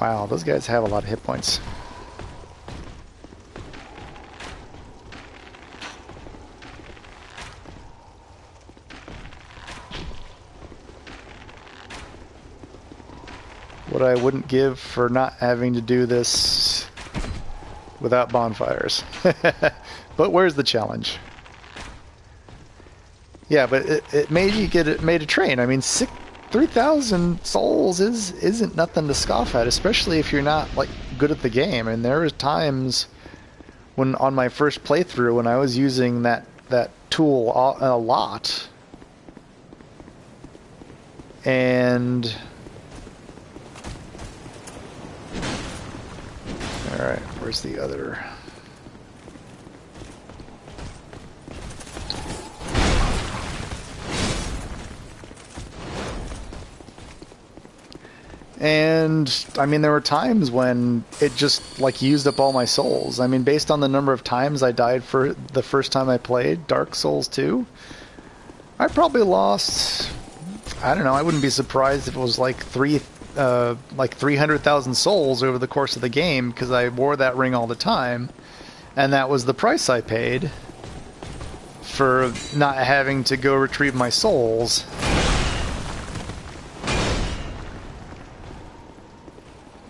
wow, those guys have a lot of hit points. What I wouldn't give for not having to do this without bonfires. But where's the challenge? Yeah, but it made you made a train. I mean, 3,000 souls isn't nothing to scoff at, especially if you're not like good at the game. And there were times when on my first playthrough when I was using that tool a lot, and all right, where's the other? And I mean, there were times when it just like used up all my souls. I mean, based on the number of times I died for the first time I played Dark Souls 2, I probably lost, I don't know, I wouldn't be surprised if it was like 300,000 souls over the course of the game, because I wore that ring all the time, and that was the price I paid for not having to go retrieve my souls.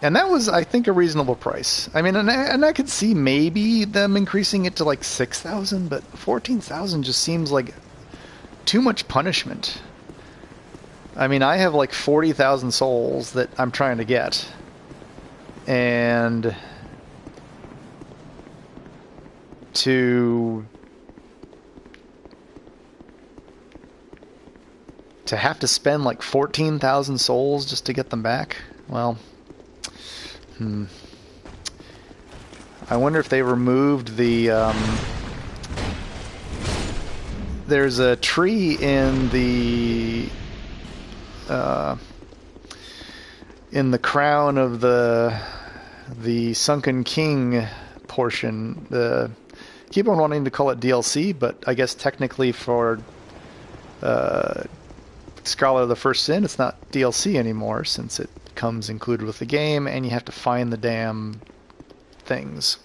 And that was, I think, a reasonable price. I mean, and I could see maybe them increasing it to like 6,000, but 14,000 just seems like too much punishment. I mean, I have like 40,000 souls that I'm trying to get. And to have to spend like 14,000 souls just to get them back, well, I wonder if they removed the there's a tree in the crown of the Sunken King portion. Keep on wanting to call it DLC, but I guess technically for Scholar of the First Sin, it's not DLC anymore since it comes included with the game, and you have to find the damn things.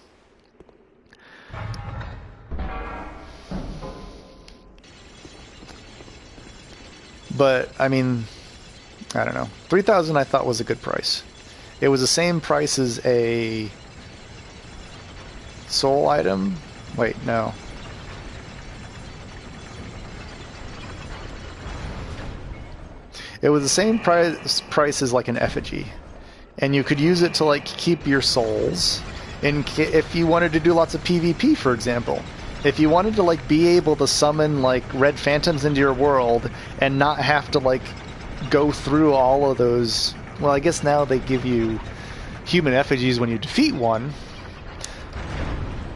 But I mean, I don't know. 3,000 I thought was a good price. It was the same price as a soul item. Wait, no. It was the same price as like an effigy, and you could use it to like keep your souls. If you wanted to do lots of PvP, for example, if you wanted to like be able to summon like red phantoms into your world and not have to like go through all of those. Well, I guess now they give you human effigies when you defeat one,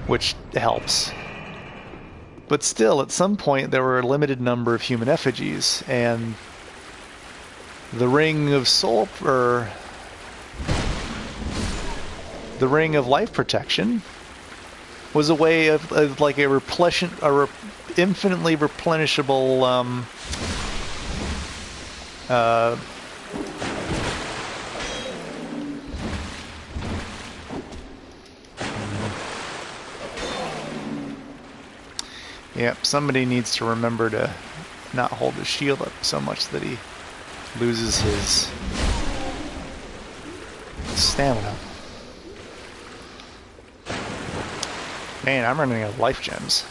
which helps. But still, at some point, there were a limited number of human effigies, and the Ring of Soul, or the Ring of Life Protection, was a way of like a infinitely replenishable Yep, somebody needs to remember to not hold his shield up so much that he loses his stamina. Man, I'm running out of life gems.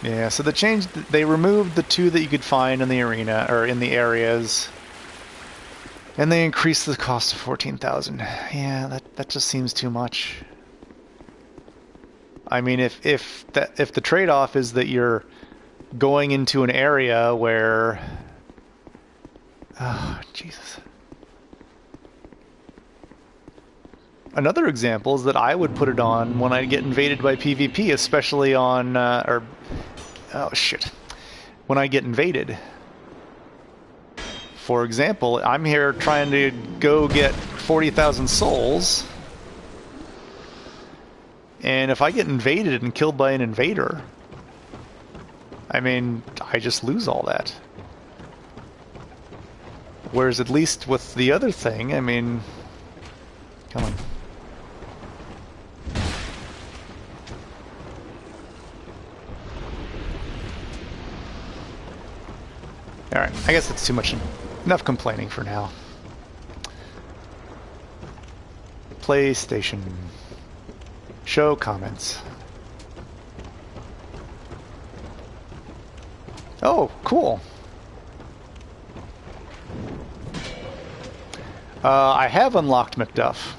Yeah, so they removed the 2 that you could find in the arena, or in the areas, and they increased the cost to 14,000. Yeah, that just seems too much. I mean, if the trade-off is that you're going into an area where, oh Jesus. Another example is that I would put it on when I get invaded by PvP, especially on when I get invaded. For example, I'm here trying to go get 40,000 souls. And if I get invaded and killed by an invader, I mean, I just lose all that. Whereas at least with the other thing, I mean, come on. Alright, I guess that's too much. Enough complaining for now. PlayStation. Show comments. Oh, cool. I have unlocked Macduff.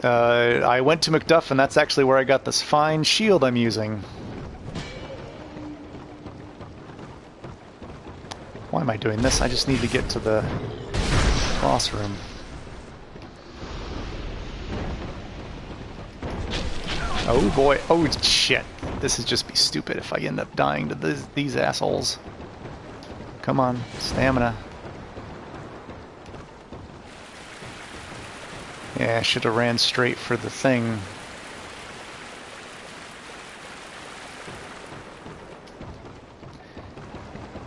I went to Macduff, and that's actually where I got this fine shield I'm using. Why am I doing this? I just need to get to the boss room. Oh boy. Oh shit. This would just be stupid if I end up dying to these assholes. Come on. Stamina. Yeah, I should have ran straight for the thing.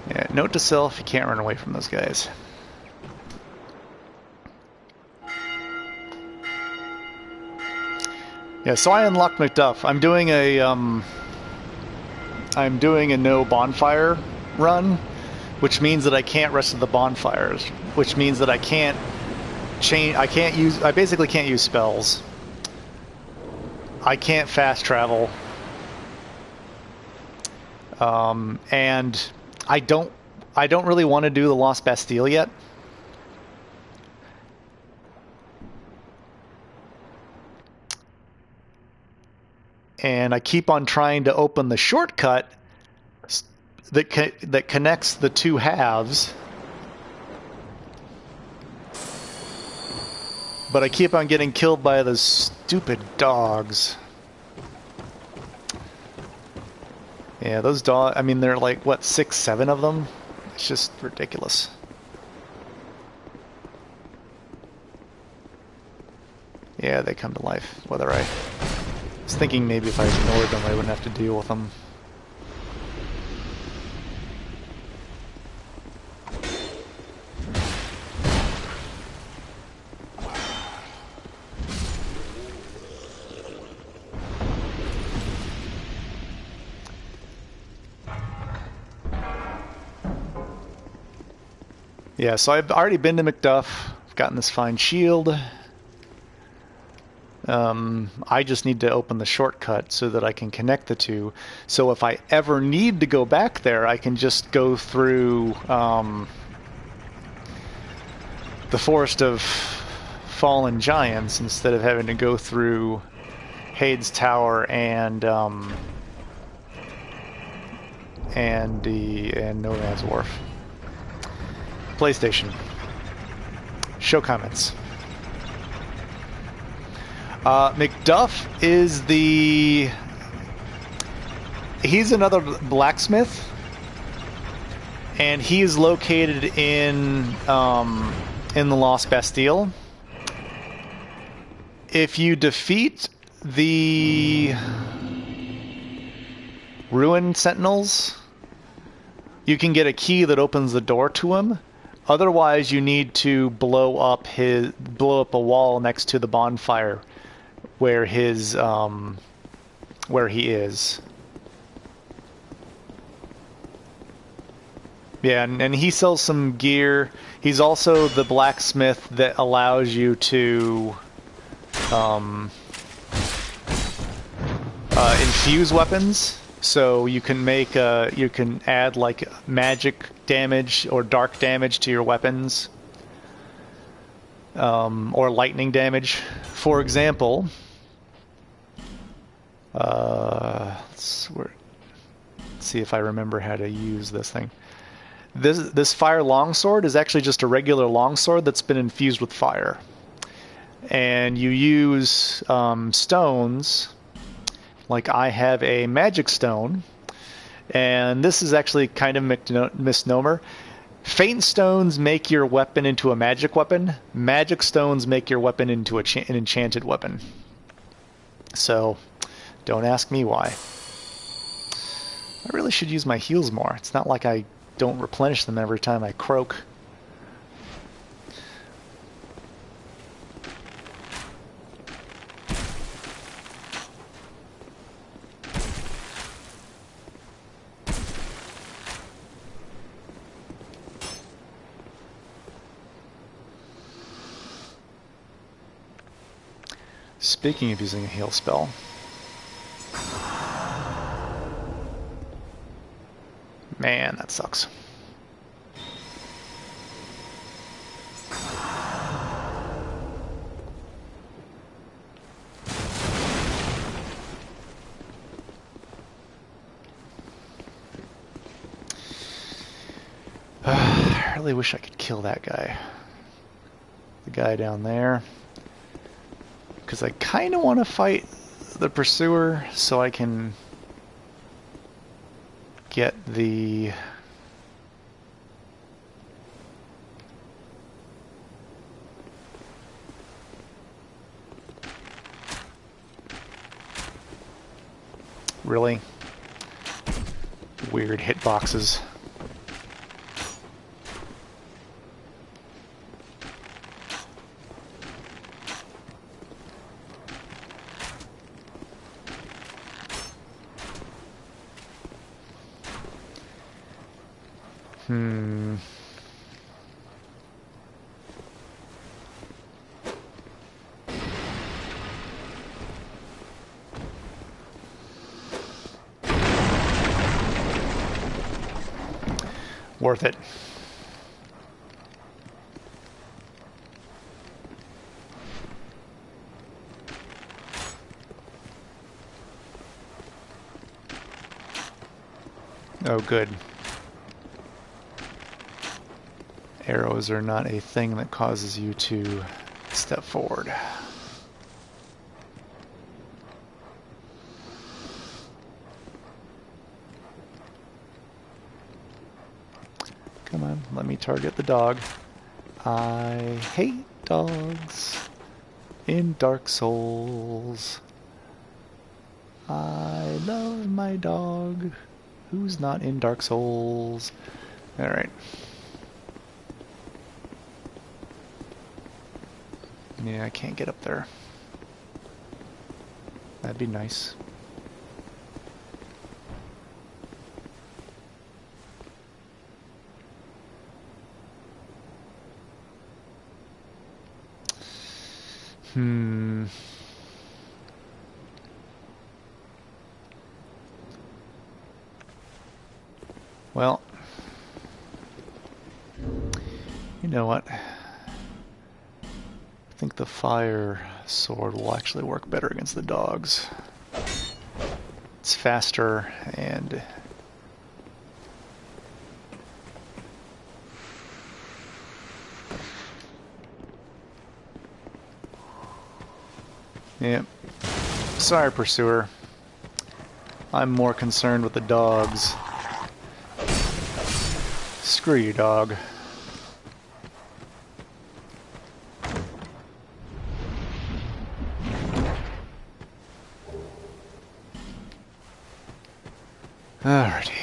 Yeah, note to self, you can't run away from those guys. Yeah, so I unlocked Macduff. I'm doing a no bonfire run, which means that I can't rest of the bonfires, which means that I can't change. I basically can't use spells. I can't fast travel. And I don't really want to do the Lost Bastille yet. And I keep on trying to open the shortcut that connects the two halves. But I keep on getting killed by those stupid dogs. Yeah, those dogs, I mean, there are like, what, 6, 7 of them? It's just ridiculous. Yeah, they come to life, whether I was thinking maybe if I ignored them, I wouldn't have to deal with them. Yeah, so I've already been to Macduff. I've gotten this fine shield. I just need to open the shortcut so that I can connect the two. So if I ever need to go back there, I can just go through the Forest of Fallen Giants instead of having to go through Hade's Tower and Nomad's Wharf. PlayStation. Show comments. Macduff is he's another blacksmith, and he is located in the Lost Bastille. If you defeat the Ruin Sentinels, you can get a key that opens the door to him. Otherwise, you need to blow up a wall next to the bonfire where he is. Yeah, and he sells some gear. He's also the blacksmith that allows you to infuse weapons. So you can you can add like magic damage or dark damage to your weapons, or lightning damage. For example, let's see if I remember how to use this thing. This fire longsword is actually just a regular longsword that's been infused with fire, and you use stones. Like I have a magic stone, and this is actually kind of a misnomer. Faint stones make your weapon into a magic weapon. Magic stones make your weapon into an enchanted weapon. So, don't ask me why. I really should use my heals more. It's not like I don't replenish them every time I croak. Speaking of using a heal spell, man, that sucks. I really wish I could kill that guy. The guy down there. Because I kind of want to fight the pursuer so I can get the... Really? Weird hitboxes. Worth it. Oh, good. Arrows are not a thing that causes you to step forward. Come on, let me target the dog. I hate dogs in Dark Souls. I love my dog. Who's not in Dark Souls? Alright. Yeah, I can't get up there. That'd be nice. Well, you know what? I think the fire sword will actually work better against the dogs. It's faster and yeah. Sorry, pursuer. I'm more concerned with the dogs. Screw you, dog. Alrighty.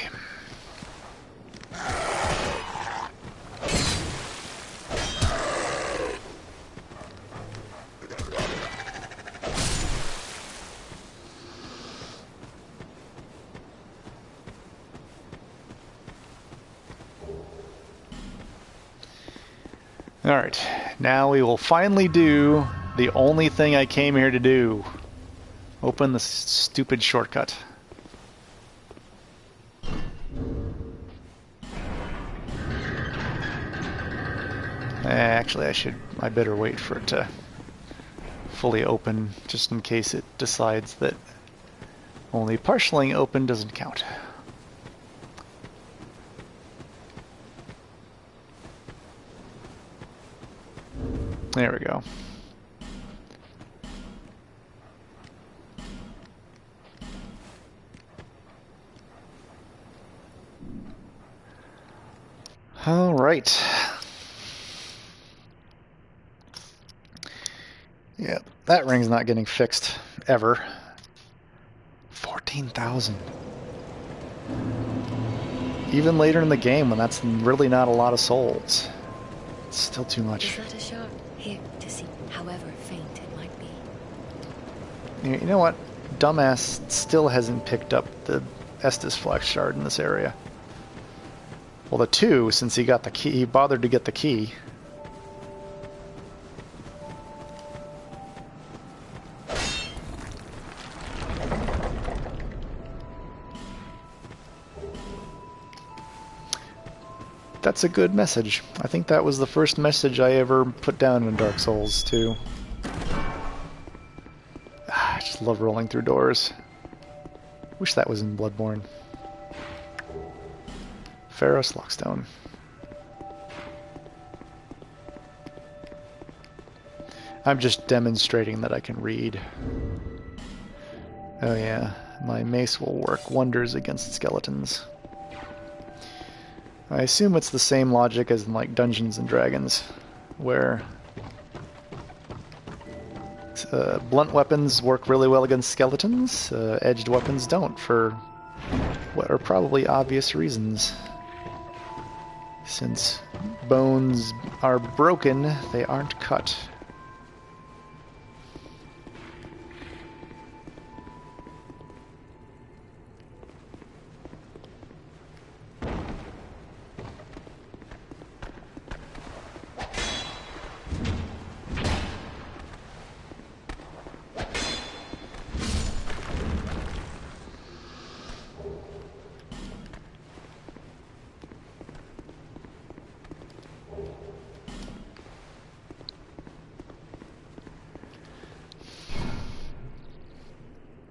Alright, now we will finally do the only thing I came here to do. Open the stupid shortcut. Actually, I better wait for it to fully open, just in case it decides that only partially open doesn't count. There we go. All right. Yeah, that ring's not getting fixed ever. 14,000. Even later in the game, when that's really not a lot of souls, it's still too much. Is that a sharp? Here to see, however faint it might be. You know what? Dumbass still hasn't picked up the Estus Flax shard in this area. Well, the 2, since he got the key, he bothered to get the key. That's a good message. I think that was the first message I ever put down in Dark Souls 2. I just love rolling through doors. Wish that was in Bloodborne. Pharos Lockstone. I'm just demonstrating that I can read. Oh yeah, my mace will work wonders against skeletons. I assume it's the same logic as in like Dungeons and Dragons, where blunt weapons work really well against skeletons, edged weapons don't, for what are probably obvious reasons. Since bones are broken, they aren't cut.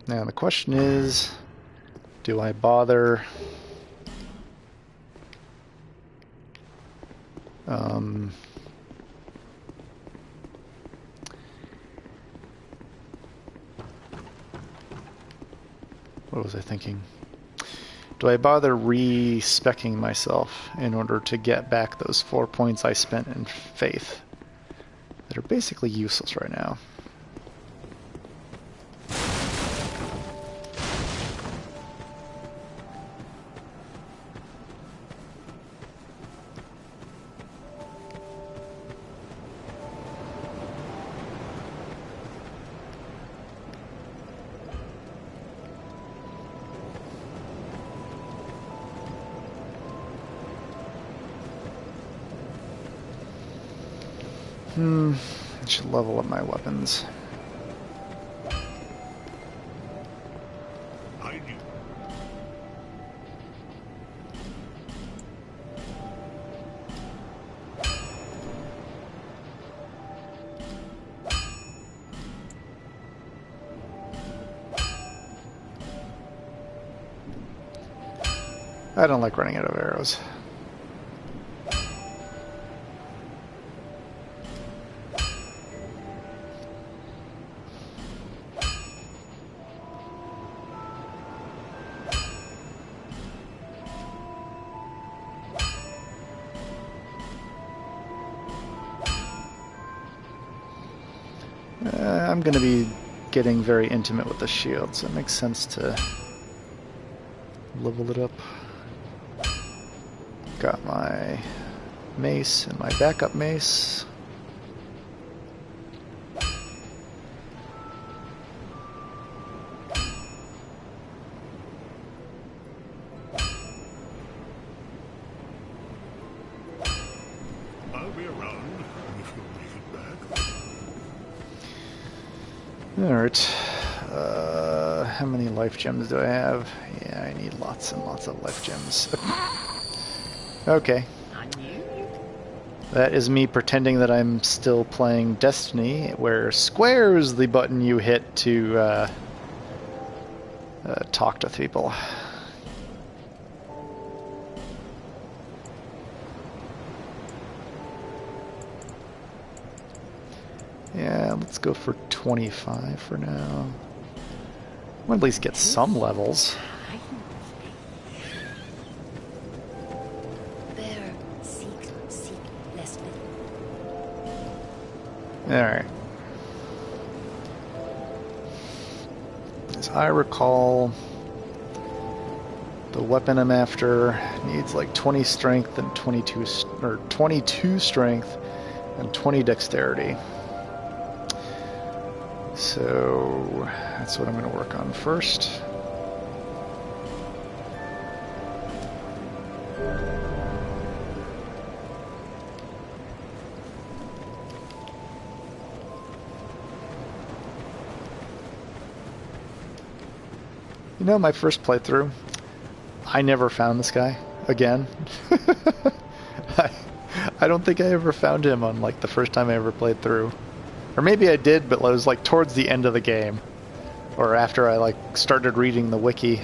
Now the question is, do I bother What was I thinking? Do I bother re-speccing myself in order to get back those 4 points I spent in faith that are basically useless right now? I should level up my weapons. I don't like running out of arrows. I'm going to be getting very intimate with the shield, so it makes sense to level it up. Got my mace and my backup mace. I'll be around if you'll make it back. Alright. How many life gems do I have? Yeah, I need lots and lots of life gems. Okay. That is me pretending that I'm still playing Destiny, where square is the button you hit to talk to people. Yeah, let's go for 25 for now. We'll at least get some levels. Alright. As I recall, the weapon I'm after needs like 20 strength and 22 strength and 20 dexterity. So that's what I'm going to work on first. You know, my first playthrough, I never found this guy again. I don't think I ever found him on like the first time I ever played through. Or maybe I did, but it was like towards the end of the game. Or after I like started reading the wiki.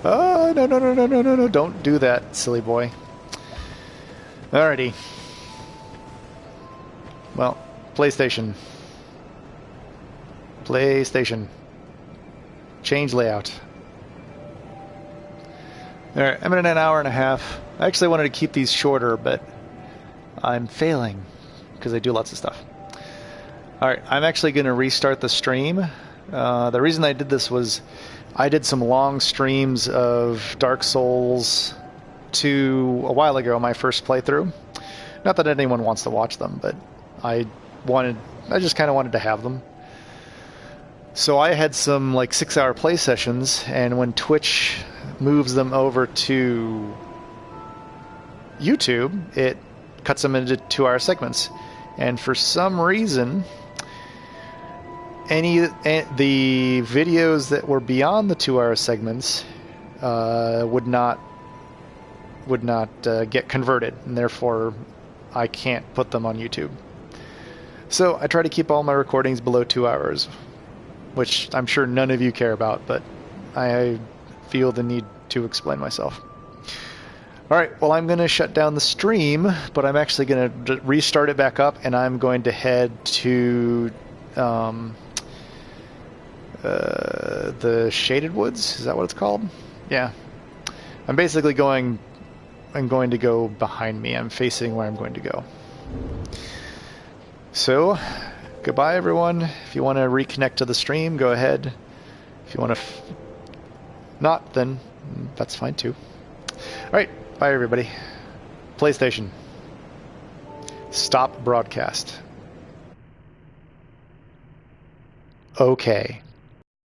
Oh, no, don't do that, silly boy. Alrighty. Well, PlayStation. Change layout. Alright, I'm in an hour and a half. I actually wanted to keep these shorter, but I'm failing because I do lots of stuff. Alright, I'm actually going to restart the stream. The reason I did this was I did some long streams of Dark Souls 2 a while ago, my first playthrough. Not that anyone wants to watch them, but I just kind of wanted to have them. So I had some like 6-hour play sessions, and when Twitch moves them over to YouTube, it cuts them into 2-hour segments. And for some reason, the videos that were beyond the 2-hour segments would not get converted, and therefore I can't put them on YouTube. So I try to keep all my recordings below 2 hours, which I'm sure none of you care about, but I feel the need to explain myself. Alright, well, I'm going to shut down the stream, but I'm actually going to restart it back up, and I'm going to head to the Shaded Woods. Is that what it's called? Yeah. I'm basically going... I'm going to go behind me. I'm facing where I'm going to go. So, goodbye everyone. If you want to reconnect to the stream, go ahead. If you want to not, then that's fine too. Alright, bye everybody. PlayStation. Stop broadcast. Okay.